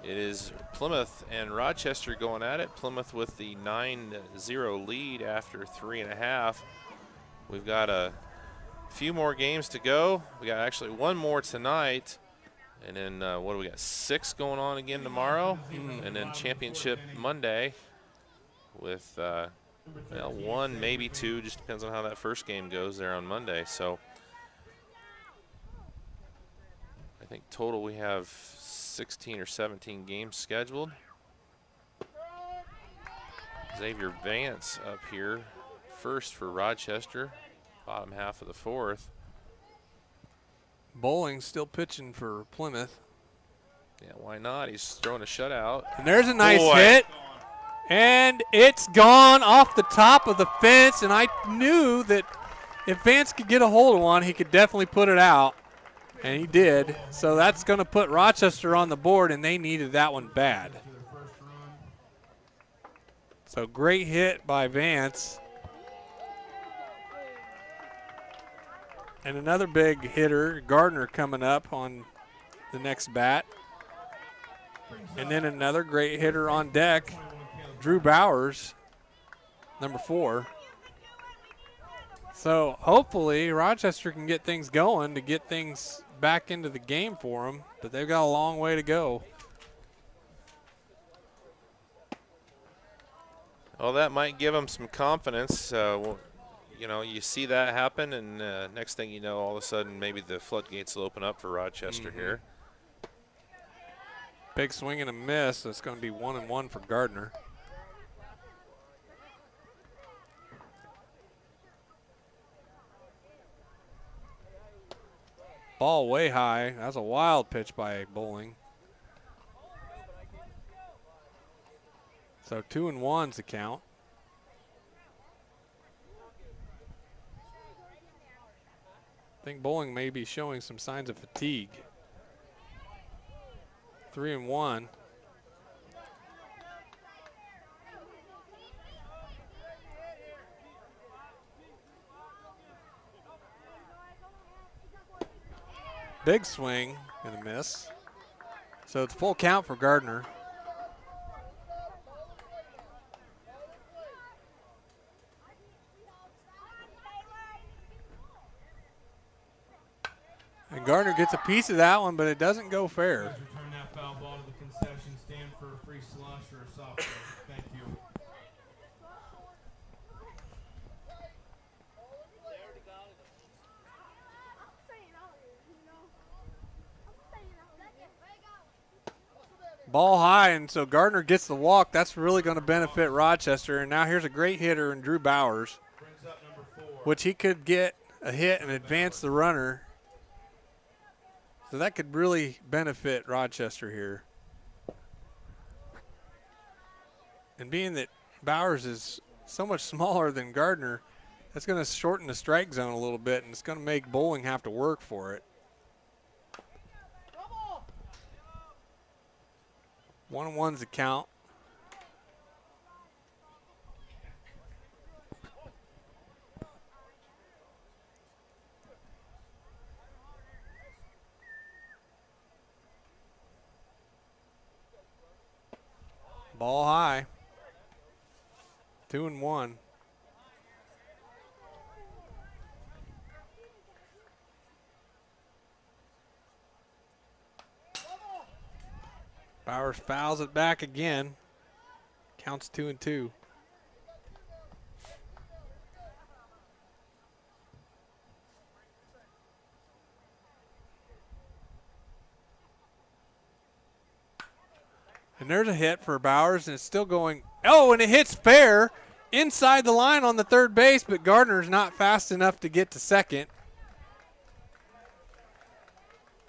It is Plymouth and Rochester going at it. Plymouth with the 9-0 lead after 3.5. We've got a few more games to go. We got actually 1 more tonight. And then what do we got? 6 going on again tomorrow. And then championship Monday with 1, maybe 2, just depends on how that first game goes there on Monday. So I think total we have 16 or 17 games scheduled. Xavier Vance up here first for Rochester, bottom half of the 4th. Bowling still pitching for Plymouth. Yeah, why not? He's throwing a shutout. And there's a nice hit. And it's gone off the top of the fence, and I knew that if Vance could get a hold of one, he could definitely put it out. And he did. So that's going to put Rochester on the board, and they needed that one bad. So great hit by Vance. And another big hitter, Gardner, coming up on the next bat. And then another great hitter on deck, Drew Bowers, number 4. So hopefully Rochester can get things going to get things back into the game for them, but they've got a long way to go. Well, that might give them some confidence. You know, you see that happen, and next thing you know, all of a sudden maybe the floodgates will open up for Rochester here. Big swing and a miss. It's going to be 1-1 for Gardner. Ball way high. That's a wild pitch by Bowling. So 2-1's the count. I think Bowling may be showing some signs of fatigue. 3-1. Big swing and a miss. So it's full count for Gardner. And Gardner gets a piece of that one, but it doesn't go fair. Return that foul ball to the concession stand for a free slush or a soft drink. Thank you. Ball high, and so Gardner gets the walk. That's really going to benefit Rochester. And now here's a great hitter in Drew Bowers, which he could get a hit and advance the runner. So that could really benefit Rochester here. And being that Bowers is so much smaller than Gardner, that's going to shorten the strike zone a little bit, and it's going to make Bowling have to work for it. 1-1's the count. Ball high. 2-1. Bowers fouls it back again. Counts 2-2. And there's a hit for Bowers, and it's still going. Oh, and it hits fair inside the line on the third base, but Gardner's not fast enough to get to second.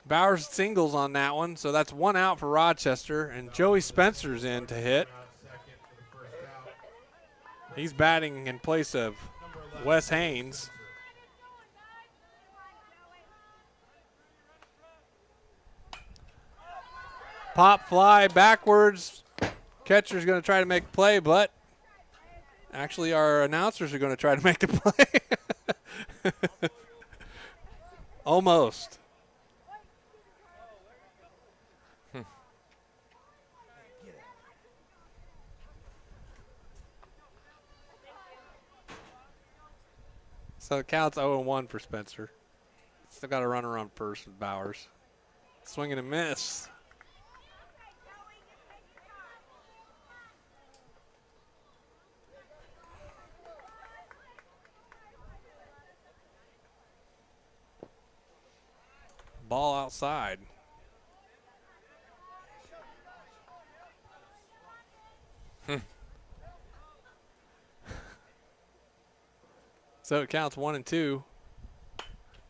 Bowers singles on that one, so that's 1 out for Rochester, and Joey Spencer's in to hit. He's batting in place of Wes Haynes. Pop fly backwards. Catcher's going to try to make a play, but actually our announcers are going to try to make the play. Almost. So it counts 0-1 for Spencer. Still got a runner on first with Bowers. Swing and a miss. Ball outside. So it counts 1-2.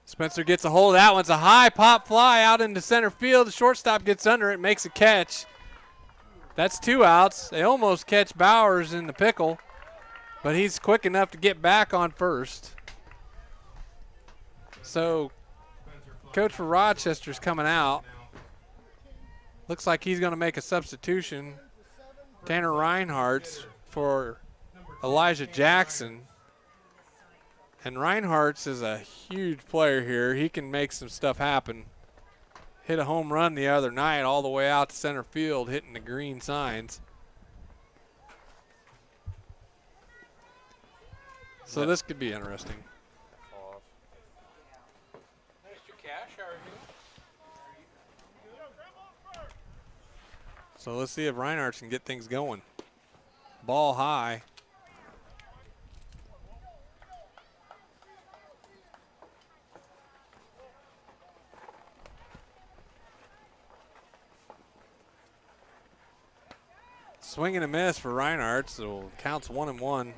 Spencer gets a hold of that one. It's a high pop fly out into center field. The shortstop gets under it, makes a catch. That's 2 outs. They almost catch Bowers in the pickle, but he's quick enough to get back on first. So coach for Rochester's coming out. Looks like he's going to make a substitution. Tanner Reinhardt's for Elijah Jackson. And Reinhardt's is a huge player here. He can make some stuff happen. Hit a home run the other night all the way out to center field, hitting the green signs. So this could be interesting. Mr. Cash, how are you? So let's see if Reinhardt can get things going. Ball high. Swing and a miss for Reinhardt, so counts 1-1.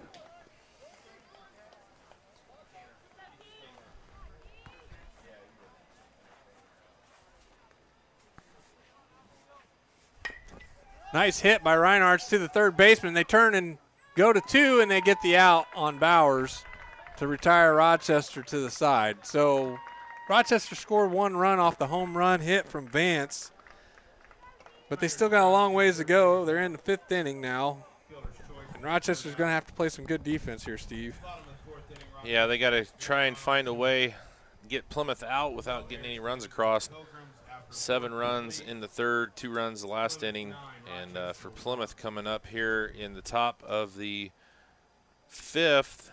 Nice hit by Reinhardt to the third baseman. They turn and go to 2, and they get the out on Bowers to retire Rochester to the side. So Rochester scored 1 run off the home run hit from Vance, but they still got a long ways to go. They're in the 5th inning now, and Rochester's going to have to play some good defense here, Steve. Yeah, they got to try and find a way to get Plymouth out without getting any runs across. 7 runs in the 3rd, 2 runs the last inning. And for Plymouth coming up here in the top of the 5th,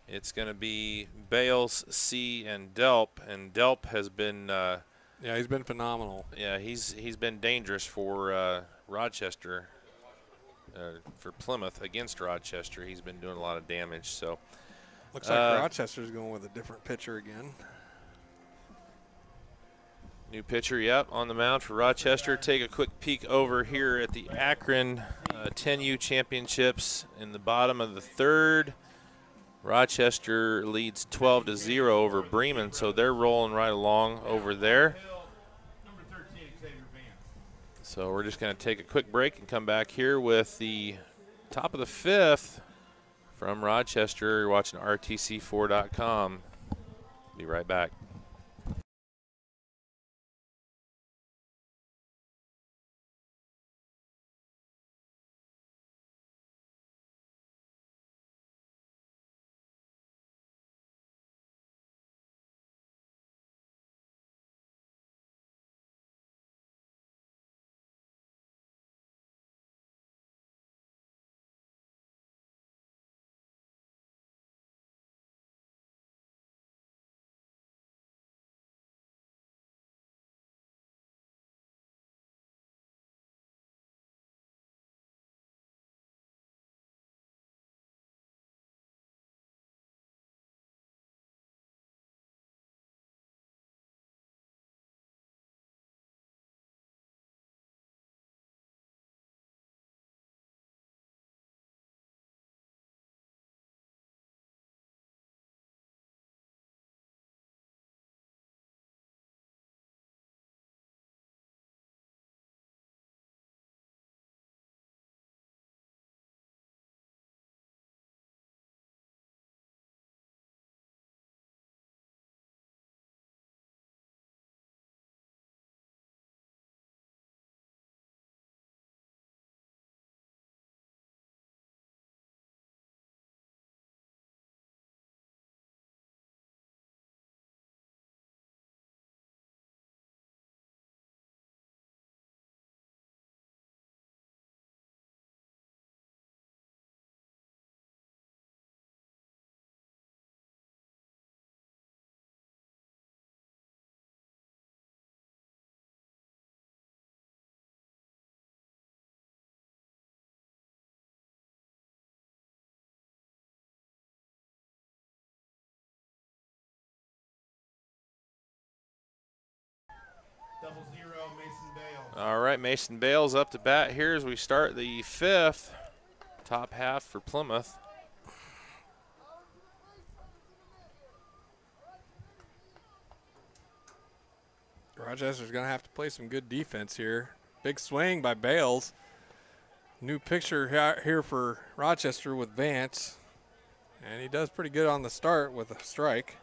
it's going to be Bales, C, and Delp. And Delp has been yeah, he's been phenomenal. Yeah, he's been dangerous for Rochester, for Plymouth against Rochester. He's been doing a lot of damage. So looks like Rochester's going with a different pitcher again. New pitcher, yep, on the mound for Rochester. Take a quick peek over here at the Akron 10U Championships in the bottom of the 3rd. Rochester leads 12-0 over Bremen, so they're rolling right along over there. So we're just going to take a quick break and come back here with the top of the 5th from Rochester. You're watching RTC4.com. Be right back. All right, Mason Bales up to bat here as we start the 5th. Top half for Plymouth. Rochester's going to have to play some good defense here. Big swing by Bales. New picture here for Rochester with Vance. And he does pretty good on the start with a strike.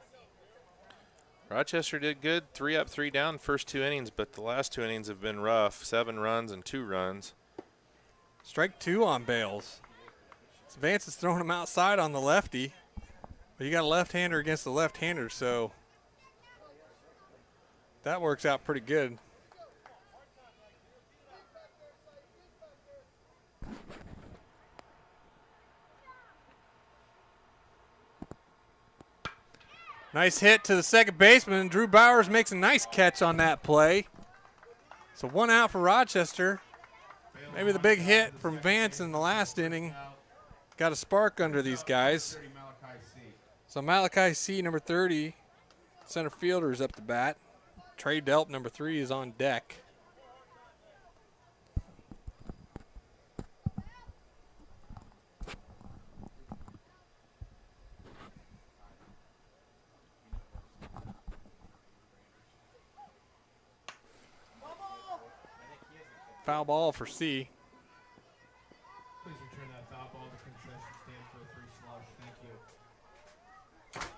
Rochester did good, 3 up, 3 down first 2 innings, but the last 2 innings have been rough. 7 runs and 2 runs. Strike 2 on Bales. So Vance is throwing him outside on the lefty, but you got a left-hander against the left-hander, so that works out pretty good. Nice hit to the second baseman. Drew Bowers makes a nice catch on that play. So 1 out for Rochester. Maybe the big hit from Vance in the last inning got a spark under these guys. So Malachi C, number 30, center fielder, is up to bat. Trey Delp, number 3, is on deck. Foul ball for C. Please return that foul ball to concession stand for a free slush. Thank you.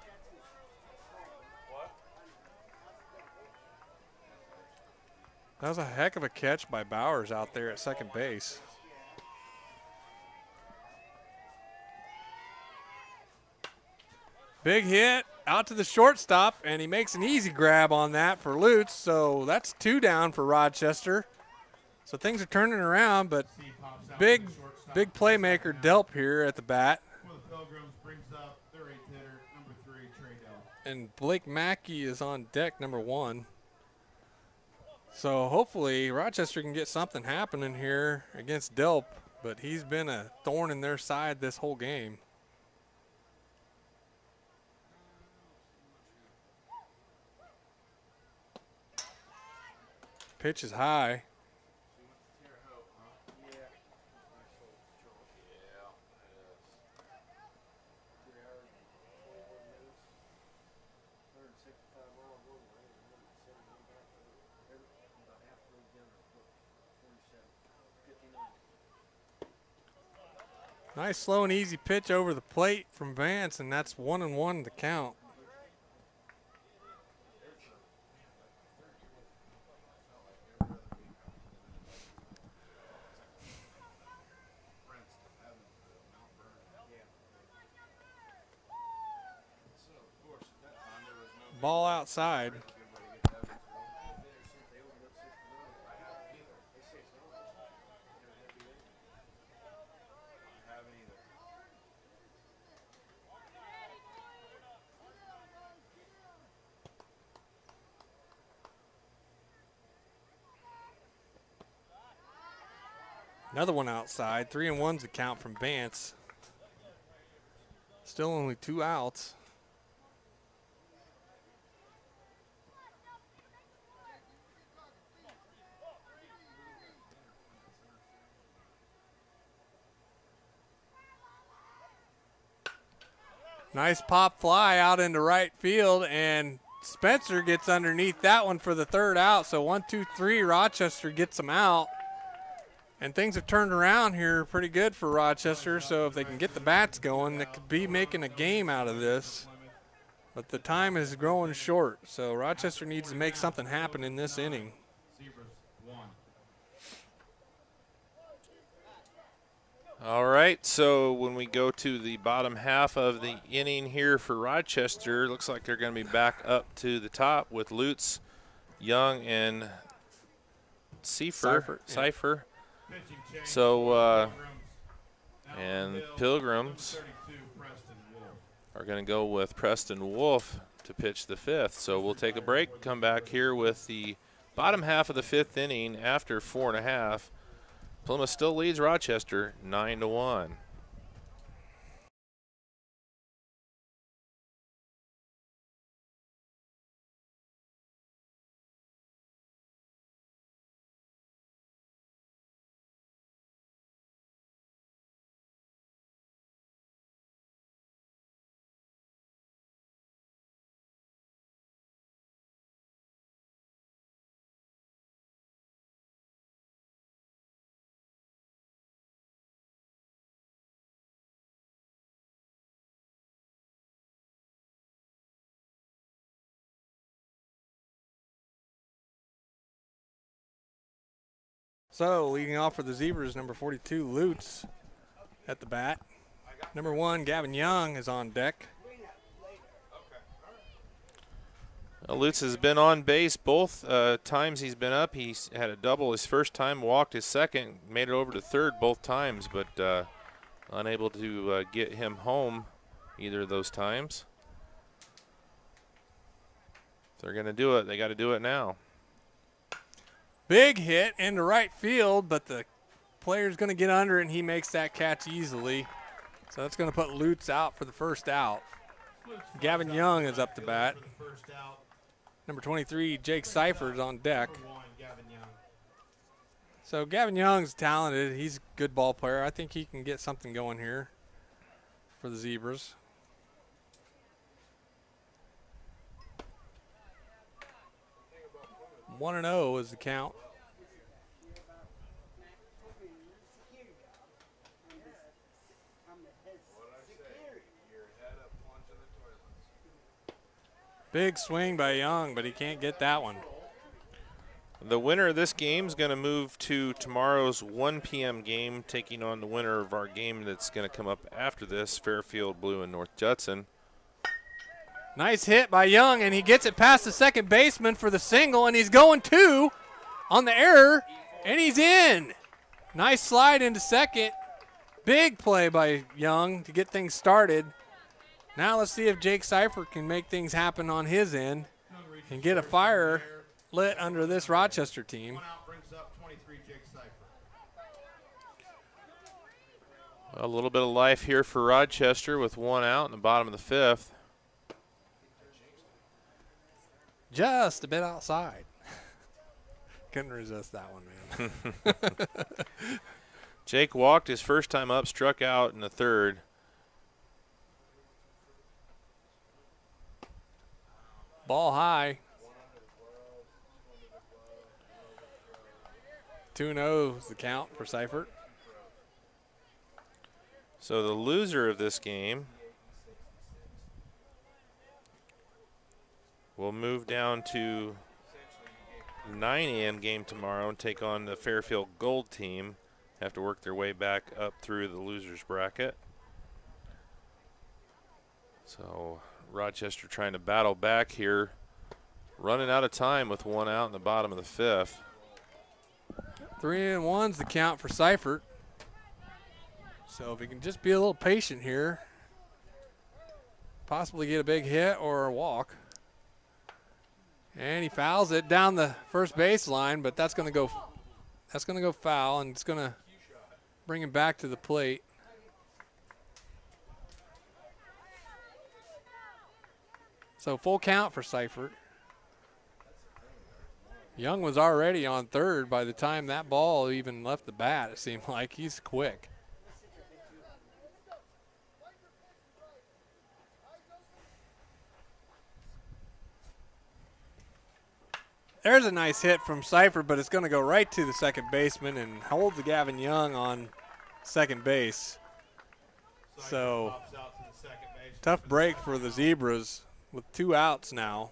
That was a heck of a catch by Bowers out there at second base. Big hit out to the shortstop, and he makes an easy grab on that for Lutz. So that's 2 down for Rochester. So things are turning around, but big playmaker Delp here at the bat. For the Pilgrims, brings up their 8th hitter, number 3, Trey Delp. And Blake Mackey is on deck, number 1. So hopefully Rochester can get something happening here against Delp, but he's been a thorn in their side this whole game. Pitch is high. Nice slow and easy pitch over the plate from Vance, and that's 1-1 the count. Ball outside. Another one outside. 3-1's the count from Vance. Still only 2 outs. Nice pop fly out into right field, and Spencer gets underneath that one for the 3rd out. So 1-2-3, Rochester gets them out. And things have turned around here pretty good for Rochester, so if they can get the bats going, they could be making a game out of this. But the time is growing short, so Rochester needs to make something happen in this inning. All right, so when we go to the bottom half of the inning here for Rochester, looks like they're going to be back up to the top with Lutz, Young, and Cipher. So, and Pilgrims are going to go with Preston Wolf to pitch the 5th. So we'll take a break, come back here with the bottom half of the 5th inning after 4.5. Plymouth still leads Rochester 9-1. So leading off for the Zebras, number 42, Lutz at the bat. Number 1, Gavin Young is on deck. Lutz has been on base both times he's been up. He's had a double his first time, walked his second, made it over to 3rd both times, but unable to get him home either of those times. they're going to do it, they got to do it now. Big hit into right field, but the player's going to get under it, and he makes that catch easily. So that's going to put Lutz out for the first out. Gavin Young is up to bat. Number 23, Jake Seifert, is on deck. So Gavin Young's talented. He's a good ball player. I think he can get something going here for the Zebras. One and 0 is the count. Big swing by Young, but he can't get that one. The winner of this game is going to move to tomorrow's 1 p.m. game, taking on the winner of our game that's going to come up after this, Fairfield Blue and North Judson. Nice hit by Young, and he gets it past the second baseman for the single, and he's going 2 on the error, and he's in. Nice slide into second. Big play by Young to get things started. Now let's see if Jake Seifert can make things happen on his end and get a fire lit under this Rochester team. A little bit of life here for Rochester with 1 out in the bottom of the 5th. Just a bit outside. Couldn't resist that one, man. Jake walked his first time up, struck out in the 3rd. Ball high. 2-0 is the count for Seifert. So the loser of this game will move down to 9 a.m. game tomorrow and take on the Fairfield Gold team. Have to work their way back up through the losers bracket. So Rochester trying to battle back here, running out of time with 1 out in the bottom of the 5th. 3-1's the count for Seifert. So if he can just be a little patient here, possibly get a big hit or a walk. And he fouls it down the first baseline, but that's going to go foul, and it's going to bring him back to the plate. So full count for Seifert. Young was already on 3rd by the time that ball even left the bat, it seemed like. He's quick. There's a nice hit from Seifert, but it's going to go right to the second baseman and hold the Gavin Young on second base. So tough break for the Zebras with 2 outs now.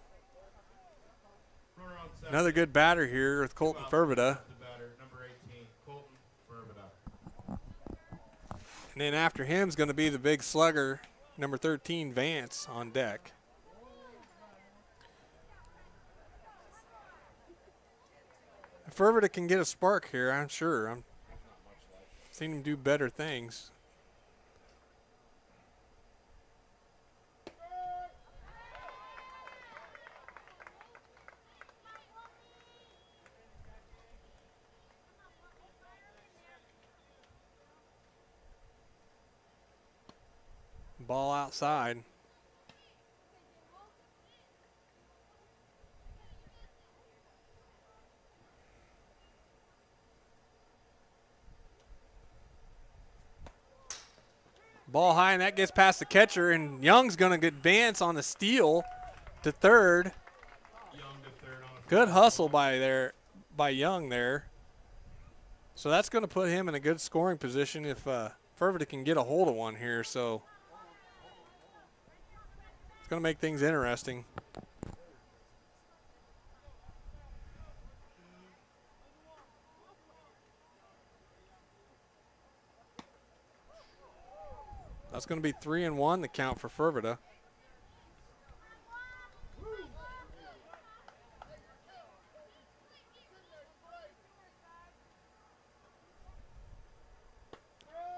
Another good batter here with Colton Fervida. And then after him is going to be the big slugger, number 13, Vance, on deck. If Fervida can get a spark here, I'm sure. I've seen him do better things. Ball outside. Ball high, and that gets past the catcher, and Young's going to advance on the steal to 3rd. Good hustle by Young there. So that's going to put him in a good scoring position if Fervida can get a hold of one here. So it's going to make things interesting. That's going to be 3-1, the count for Fervida.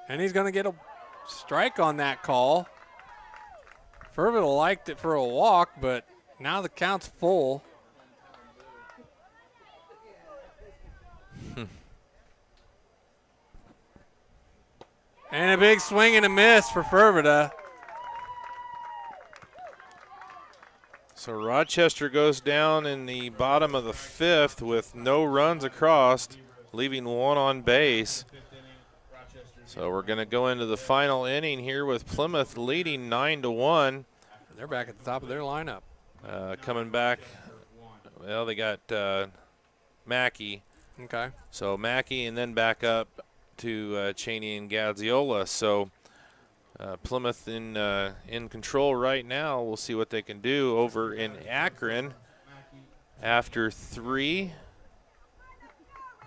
And he's going to get a strike on that call. Fervida liked it for a walk, but Now the count's full. And a big swing and a miss for Fervida. So Rochester goes down in the bottom of the 5th with no runs across, leaving one on base. So we're going to go into the final inning here with Plymouth leading 9-1. They're back at the top of their lineup. Coming back, well, they got Mackey. Okay. So Mackey and then back up to Cheney and Gazziola. So Plymouth in control right now. We'll see what they can do over in Akron after 3.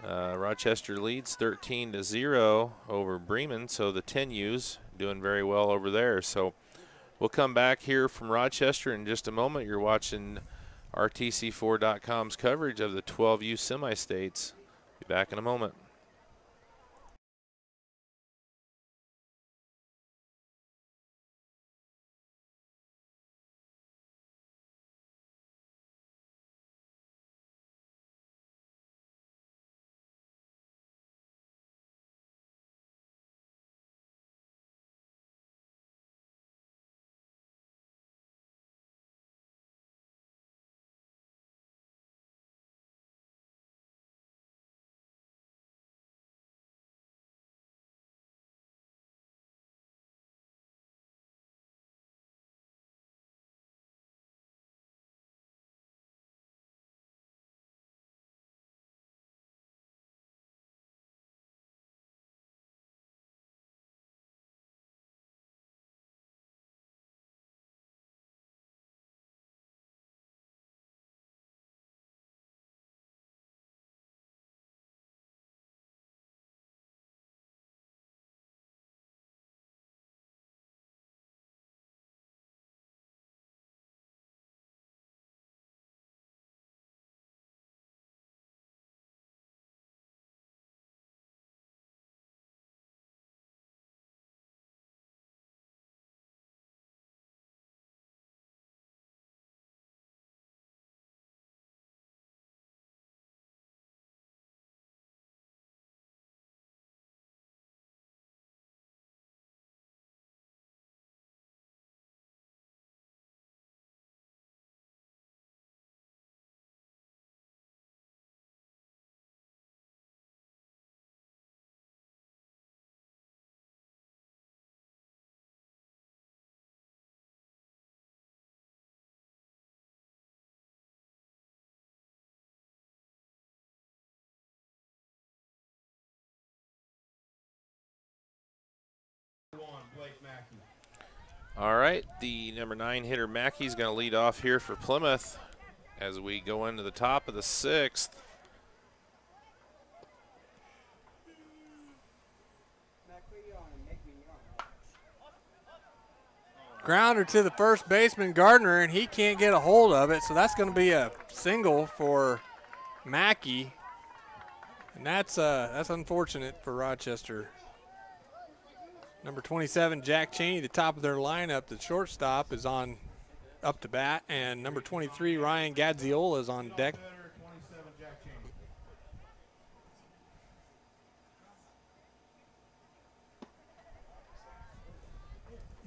Rochester leads 13-0 over Bremen, so the 10U's doing very well over there. So we'll come back here from Rochester in just a moment. You're watching RTC4.com's coverage of the 12U semi-states. Be back in a moment. All right, the number 9 hitter Mackey is going to lead off here for Plymouth as we go into the top of the 6th. Grounder to the first baseman, Gardner, and he can't get a hold of it, so that's going to be a single for Mackey. And that's unfortunate for Rochester. Number 27, Jack Cheney, the top of their lineup, the shortstop, is on up to bat, and number 23, Ryan Gazziola, is on deck.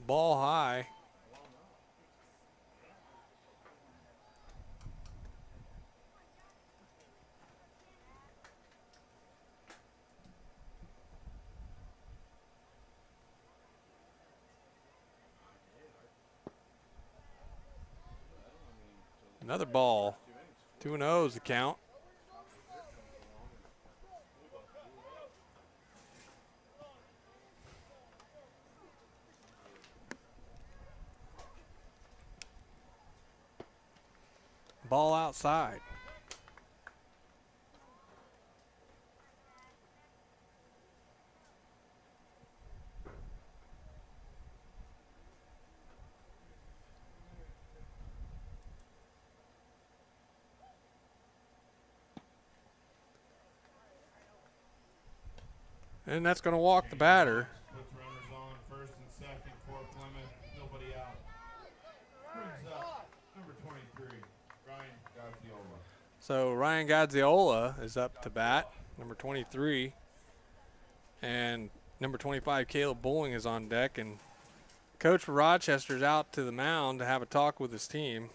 Ball high. Another ball. 2-0 is the count. Ball outside. And that's going to walk the batter. Puts runners on first and second for Plymouth. Nobody out. Brings up number 23. So Ryan Gadziola is up to bat, number 23. And number 25, Caleb Bowling, is on deck. And coach for Rochester's out to the mound to have a talk with his team.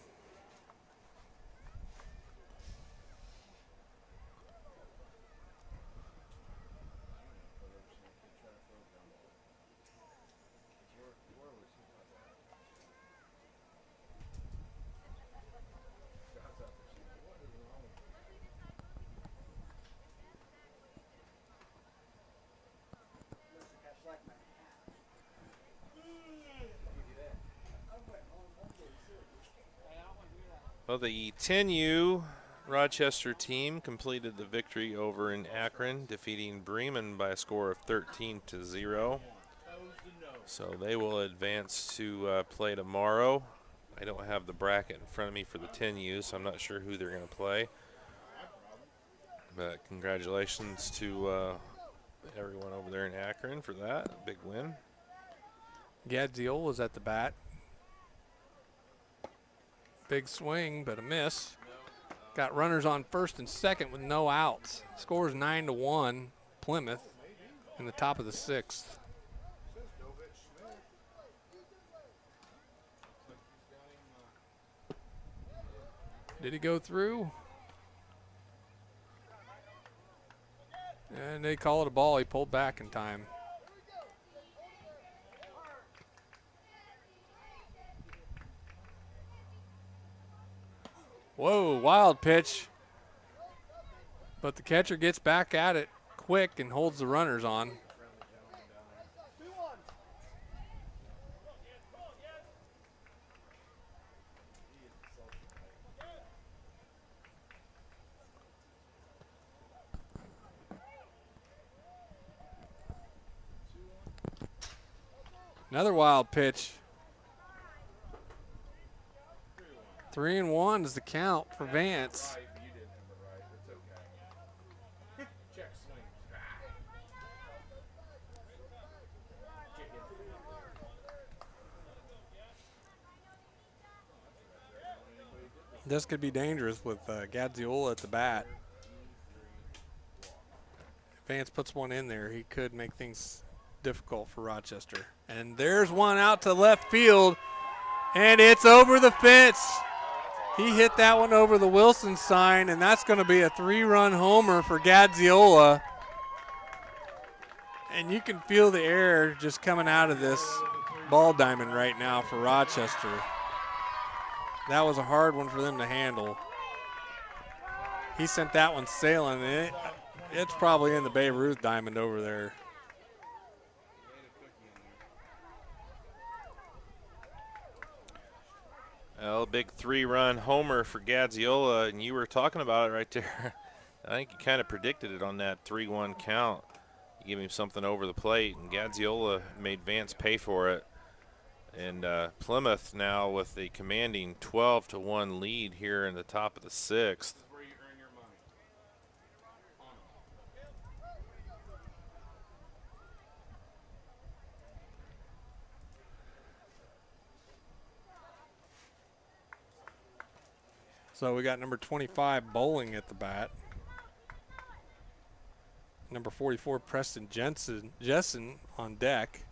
Well, the 10U Rochester team completed the victory over in Akron, defeating Bremen by a score of 13-0. So they will advance to play tomorrow. I don't have the bracket in front of me for the 10U, so I'm not sure who they're going to play. But congratulations to everyone over there in Akron for that big win. Gadziola's at the bat. Big swing, but a miss. Got runners on first and second with no outs. Scores 9-1, Plymouth in the top of the 6th. Did he go through? And they call it a ball. He pulled back in time. Whoa, wild pitch. But the catcher gets back at it quick and holds the runners on. Another wild pitch. 3-1 is the count for Vance. This could be dangerous with Gadziola at the bat. If Vance puts one in there, he could make things difficult for Rochester. And there's one out to left field, and it's over the fence. He hit that one over the Wilson sign, and that's going to be a 3-run homer for Gadziola. And you can feel the air just coming out of this ball diamond right now for Rochester. That was a hard one for them to handle. He sent that one sailing. It's probably in the Babe Ruth diamond over there. Well, big 3-run homer for Gadziola, and you were talking about it right there. I think you kind of predicted it on that 3-1 count. You give him something over the plate, and Gadziola made Vance pay for it. And Plymouth now with the commanding 12-1 lead here in the top of the 6th. So we got number 25, Bowling, at the bat. Number 44, Preston Jessen on deck.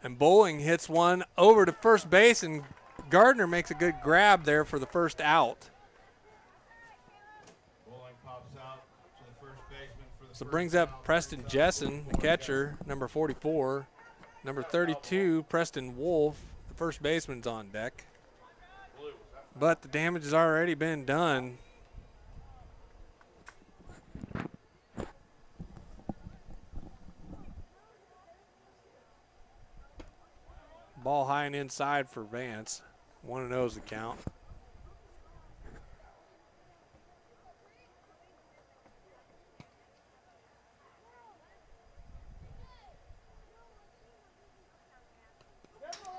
And Bowling hits one over to first base, and Gardner makes a good grab there for the first out. Bowling pops out to the first baseman for the So first brings up out. Preston Jessen, the catcher, number 44. Number 32, Preston Wolf, the first baseman's on deck. But the damage has already been done. Ball high and inside for Vance. 1-0 is the count.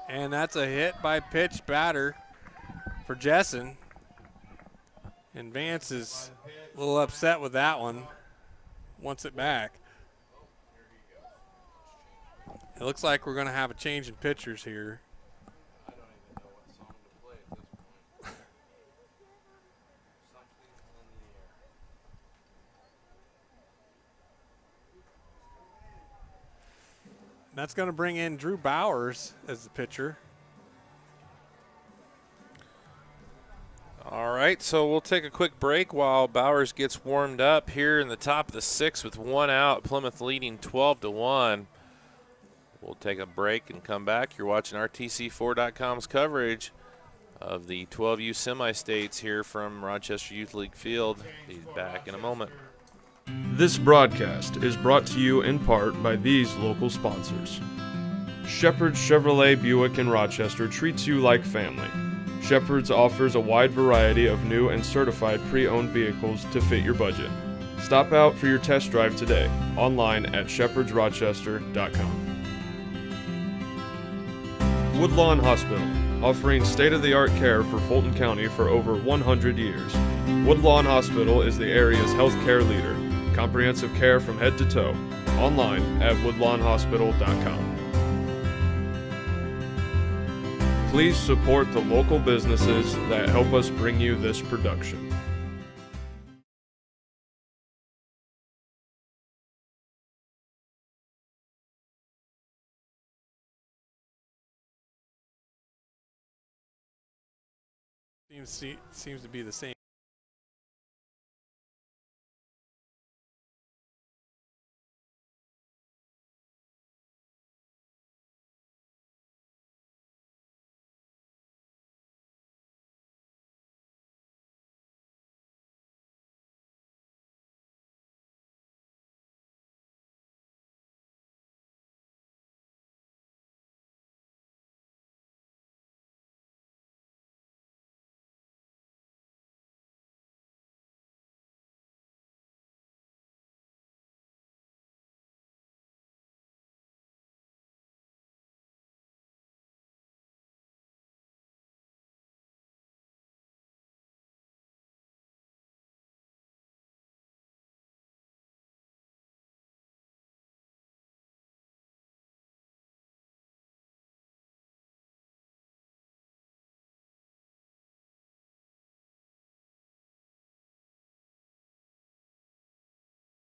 And that's a hit by pitch batter for Jessen. And Vance is a little upset with that one. Wants it back. It looks like we're going to have a change in pitchers here. I don't even know what song to play at this point. Something on That's going to bring in Drew Bowers as the pitcher. All right, so we'll take a quick break while Bowers gets warmed up here in the top of the 6th with 1 out. Plymouth leading 12-1. We'll take a break and come back. You're watching RTC4.com's coverage of the 12U semi-states here from Rochester Youth League Field. Be back in a moment. This broadcast is brought to you in part by these local sponsors. Shepherd's Chevrolet Buick in Rochester treats you like family. Shepherd's offers a wide variety of new and certified pre-owned vehicles to fit your budget. Stop out for your test drive today, online at shepherdsrochester.com. Woodlawn Hospital, offering state-of-the-art care for Fulton County for over 100 years. Woodlawn Hospital is the area's healthcare leader. Comprehensive care from head to toe. Online at woodlawnhospital.com. Please support the local businesses that help us bring you this production. Seems to be the same.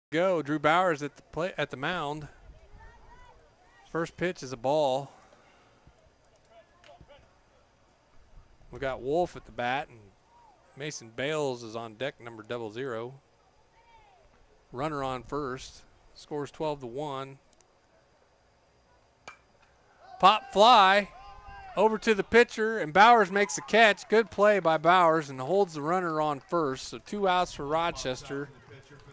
Go, Drew Bowers at the mound. First pitch is a ball. We got Wolf at the bat, and Mason Bales is on deck, number 00. Runner on first. Scores 12-1. Pop fly over to the pitcher, and Bowers makes a catch. Good play by Bowers, and holds the runner on first. So 2 outs for Rochester.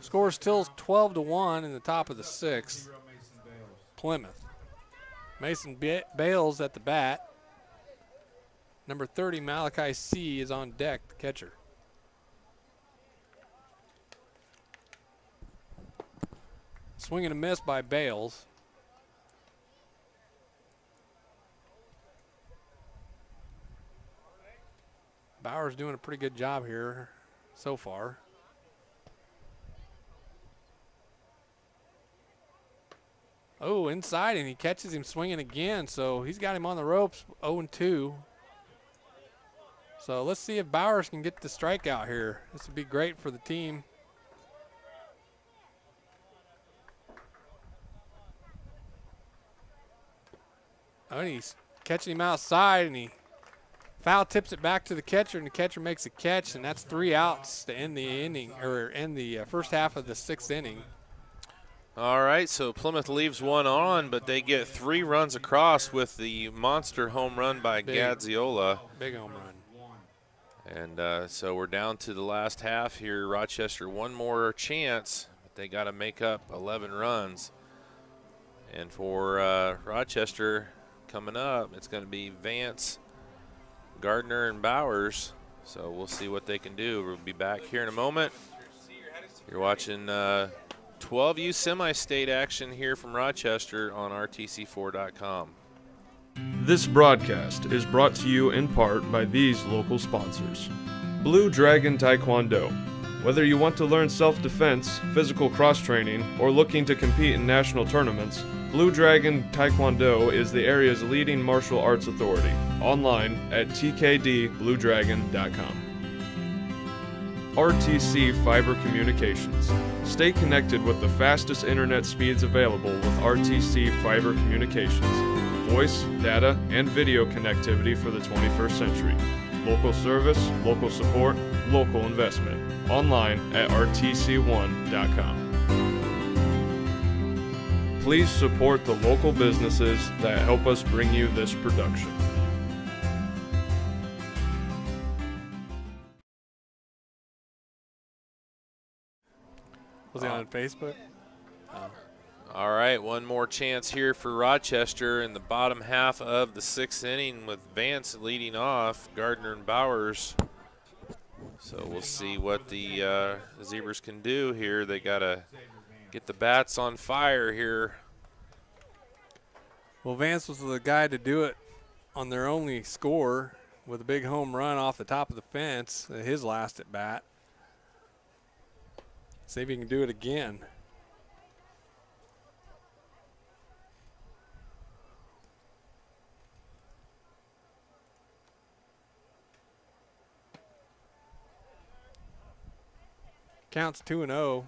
Scores still 12-1 in the top of the 6th. Plymouth. Mason Bales at the bat. Number 30, Malachi C. is on deck, the catcher. Swing and a miss by Bales. Bowers doing a pretty good job here so far. Oh, inside, and he catches him swinging again, so he's got him on the ropes, 0-2. So let's see if Bowers can get the strikeout here. This would be great for the team. Oh, and he's catching him outside, and he foul tips it back to the catcher, and the catcher makes a catch, and that's 3 outs to end the inning, or end the first half of the 6th inning. All right, so Plymouth leaves 1 on, but they get 3 runs across with the monster home run by Gadziola. Big home run. And so we're down to the last half here. Rochester, 1 more chance, but they got to make up 11 runs. And for Rochester coming up, it's going to be Vance, Gardner, and Bowers. So we'll see what they can do. We'll be back here in a moment. You're watching 12U semi-state action here from Rochester on RTC4.com. This broadcast is brought to you in part by these local sponsors. Blue Dragon Taekwondo. Whether you want to learn self-defense, physical cross-training, or looking to compete in national tournaments, Blue Dragon Taekwondo is the area's leading martial arts authority. Online at tkdbluedragon.com. RTC Fiber Communications. Stay connected with the fastest internet speeds available with RTC Fiber Communications. Voice, data, and video connectivity for the 21st century. Local service, local support, local investment. Online at rtc1.com. Please support the local businesses that help us bring you this production. Was he on Facebook? All right, one more chance here for Rochester in the bottom half of the 6th inning with Vance leading off, Gardner and Bowers. So we'll see what the Zebras can do here. They got to get the bats on fire here. Well, Vance was the guy to do it on their only score with a big home run off the top of the fence, his last at bat. See if he can do it again. Counts 2-0.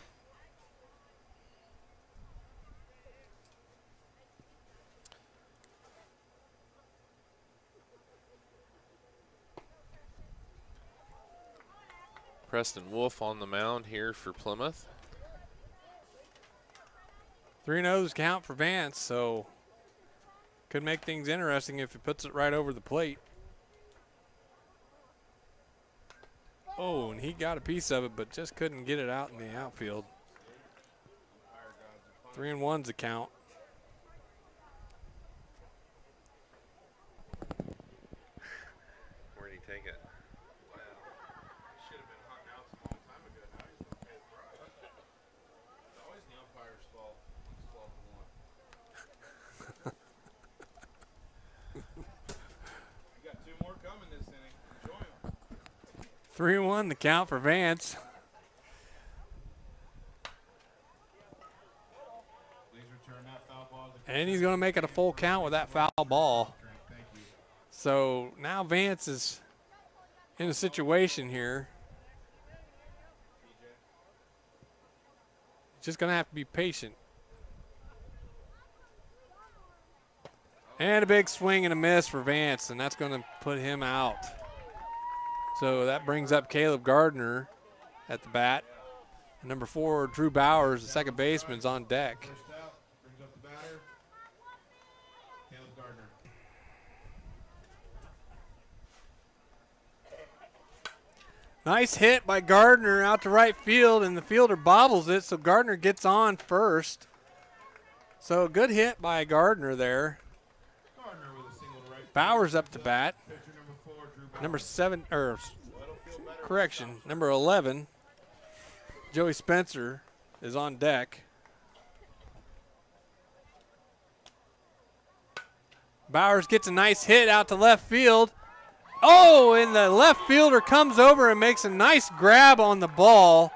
Preston Wolf on the mound here for Plymouth. 3-0's count for Vance, so could make things interesting if he puts it right over the plate. Oh, and he got a piece of it, but just couldn't get it out in the outfield. 3-1's the count. Where'd he take it? You got 2 more coming this inning. Enjoy them. 3-1 the count for Vance. Please return that foul ball to the And he's going to make it a full count with that foul ball. Thank you. So now Vance is in a situation here. Just going to have to be patient. And a big swing and a miss for Vance, and that's going to put him out. So that brings up Caleb Gardner at the bat. And number 4, Drew Bowers, the second baseman, is on deck. First out, brings up the batter. Caleb Gardner. Nice hit by Gardner out to right field, and the fielder bobbles it, so Gardner gets on first. So good hit by Gardner there. Gardner with a single to right. Bowers up to bat. Pitcher number 4, Drew Bowers. Number 7, or correction, number 11, Joey Spencer is on deck. Bowers gets a nice hit out to left field. Oh, and the left fielder comes over and makes a nice grab on the ball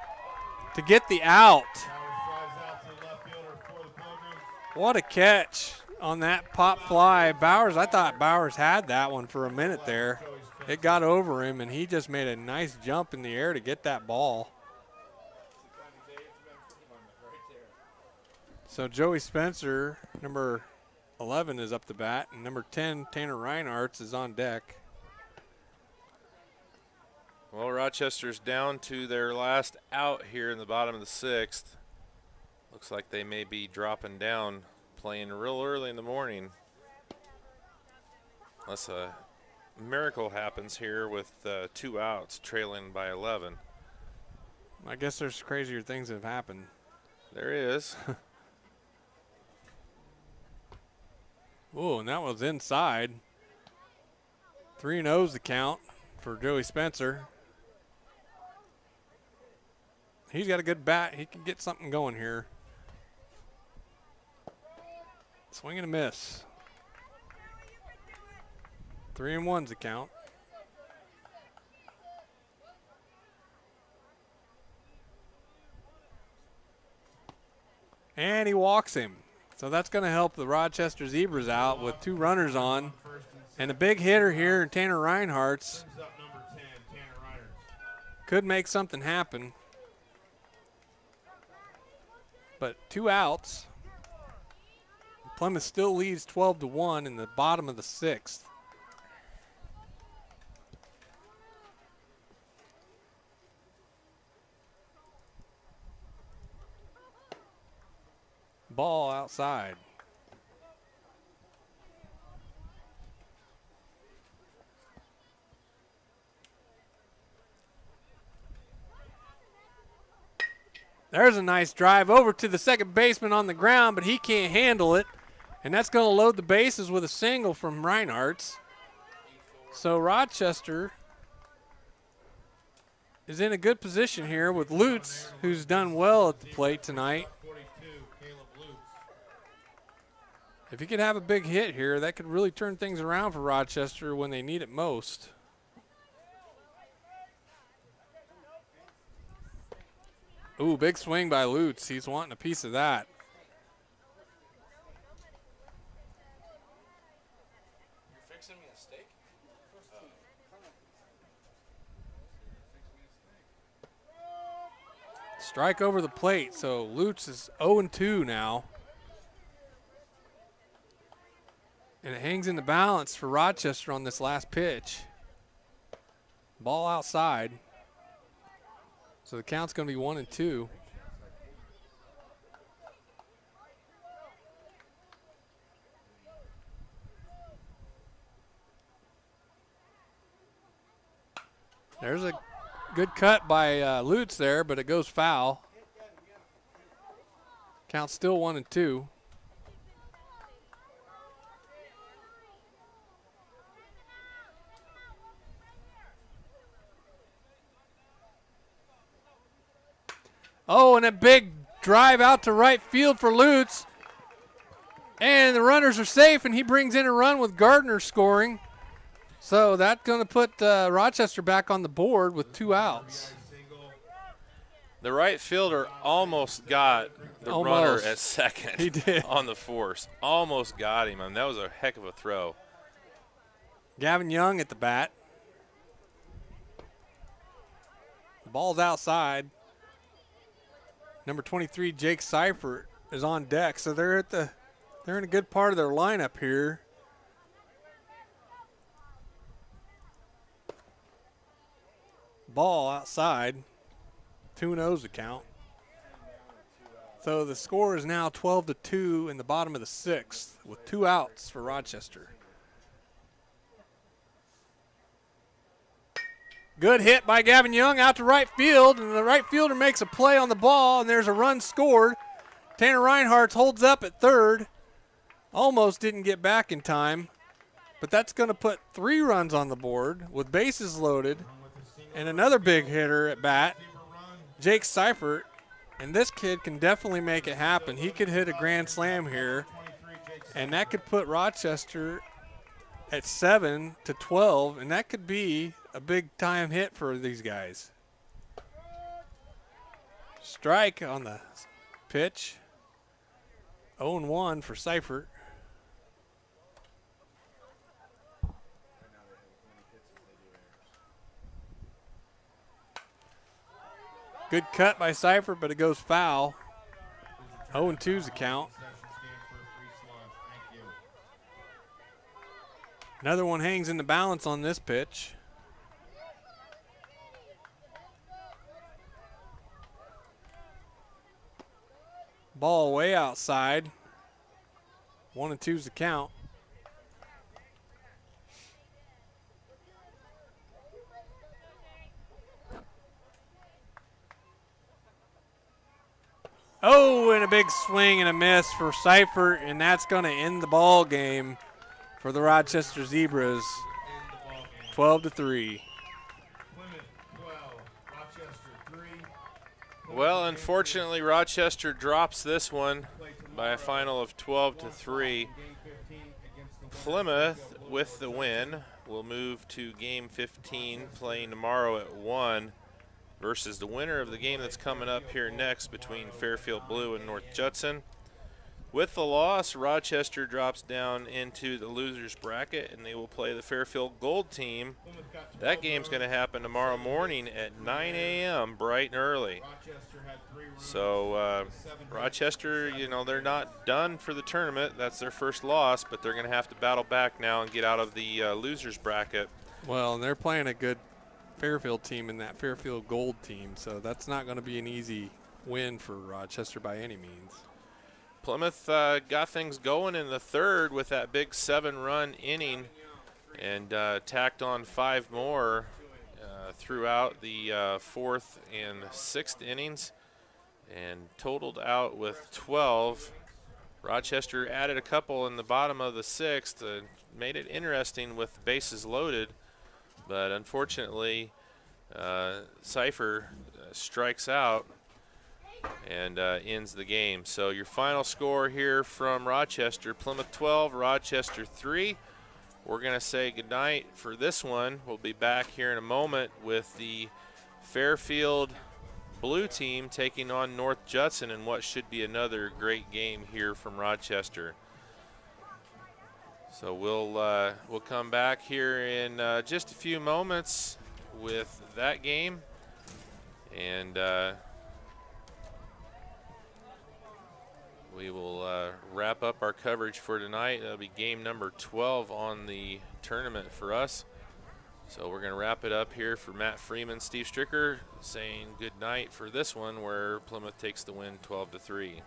to get the out. Bowers flies out to the left fielder for the Pilgrims. What a catch on that pop fly. Bowers, I thought Bowers had that one for a minute there. It got over him, and he just made a nice jump in the air to get that ball. So Joey Spencer, number 11, is up to bat, and number 10, Tanner Reinhardt, is on deck. Well, Rochester's down to their last out here in the bottom of the 6th. Looks like they may be dropping down, playing real early in the morning. Unless a miracle happens here with 2 outs, trailing by 11. I guess there's crazier things that have happened. There is. Oh, and that was inside. 3-0's the count for Joey Spencer. He's got a good bat. He can get something going here. Swing and a miss. 3-1's the count. And he walks him. So that's going to help the Rochester Zebras out with 2 runners on. And a big hitter here, Tanner Reinhardt's Brings up number 10, Tanner Reinhardt. Could make something happen. But 2 outs. Plymouth still leads 12-1 in the bottom of the 6th. Ball outside. There's a nice drive over to the second baseman on the ground, but he can't handle it. And that's going to load the bases with a single from Reinhardt's. So Rochester is in a good position here with Lutz, who's done well at the plate tonight. If he could have a big hit here, that could really turn things around for Rochester when they need it most. Ooh, big swing by Lutz. He's wanting a piece of that. You're fixing me a steak? Strike over the plate, so Lutz is 0-2 now. And it hangs in the balance for Rochester on this last pitch. Ball outside. So the count's going to be 1-2. There's a good cut by Lutz there, but it goes foul. Count's still 1-2. Oh, and a big drive out to right field for Lutz. And the runners are safe, and he brings in a run with Gardner scoring. So that's going to put Rochester back on the board with 2 outs. The right fielder almost got the runner at second. He did. On the force. Almost got him, and that was a heck of a throw. Gavin Young at the bat. The ball's outside. Number 23, Jake Seifert, is on deck, so they're in a good part of their lineup here. Ball outside. 2-0's the count. So the score is now 12-2 in the bottom of the 6th with 2 outs for Rochester. Good hit by Gavin Young out to right field, and the right fielder makes a play on the ball, and there's a run scored. Tanner Reinhardt holds up at third. Almost didn't get back in time, but that's going to put 3 runs on the board with bases loaded, and another big hitter at bat, Jake Seifert, and this kid can definitely make it happen. He could hit a grand slam here, and that could put Rochester at 7-12, and that could be a big time hit for these guys. Strike on the pitch. 0-1 for Seifert. Good cut by Seifert, but it goes foul. 0-2's the count. Another one hangs in the balance on this pitch. Ball way outside. 1-2's the count. Oh, and a big swing and a miss for Seifert, and that's going to end the ball game for the Rochester Zebras. 12-3. Well, unfortunately, Rochester drops this one by a final of 12-3. Plymouth, with the win, will move to Game 15, playing tomorrow at 1 versus the winner of the game that's coming up here next between Fairfield Blue and North Judson. With the loss, Rochester drops down into the losers bracket, and they will play the Fairfield Gold team. That game's going to happen tomorrow morning at 9 a.m., bright and early. So Rochester, you know, they're not done for the tournament. That's their first loss, but they're going to have to battle back now and get out of the losers bracket. Well, and they're playing a good Fairfield team in that Fairfield Gold team, so that's not going to be an easy win for Rochester by any means. Plymouth got things going in the third with that big 7-run inning and tacked on 5 more throughout the fourth and sixth innings and totaled out with 12. Rochester added a couple in the bottom of the sixth and made it interesting with bases loaded, but unfortunately Cipher strikes out and ends the game. So your final score here from Rochester: Plymouth 12, Rochester 3. We're going to say goodnight for this one. We'll be back here in a moment with the Fairfield blue team taking on North Judson in what should be another great game here from Rochester. So we'll come back here in just a few moments with that game, and we will wrap up our coverage for tonight. That'll be game number 12 on the tournament for us. So we're going to wrap it up here for Matt Freeman, Steve Stricker saying good night for this one, where Plymouth takes the win 12-3.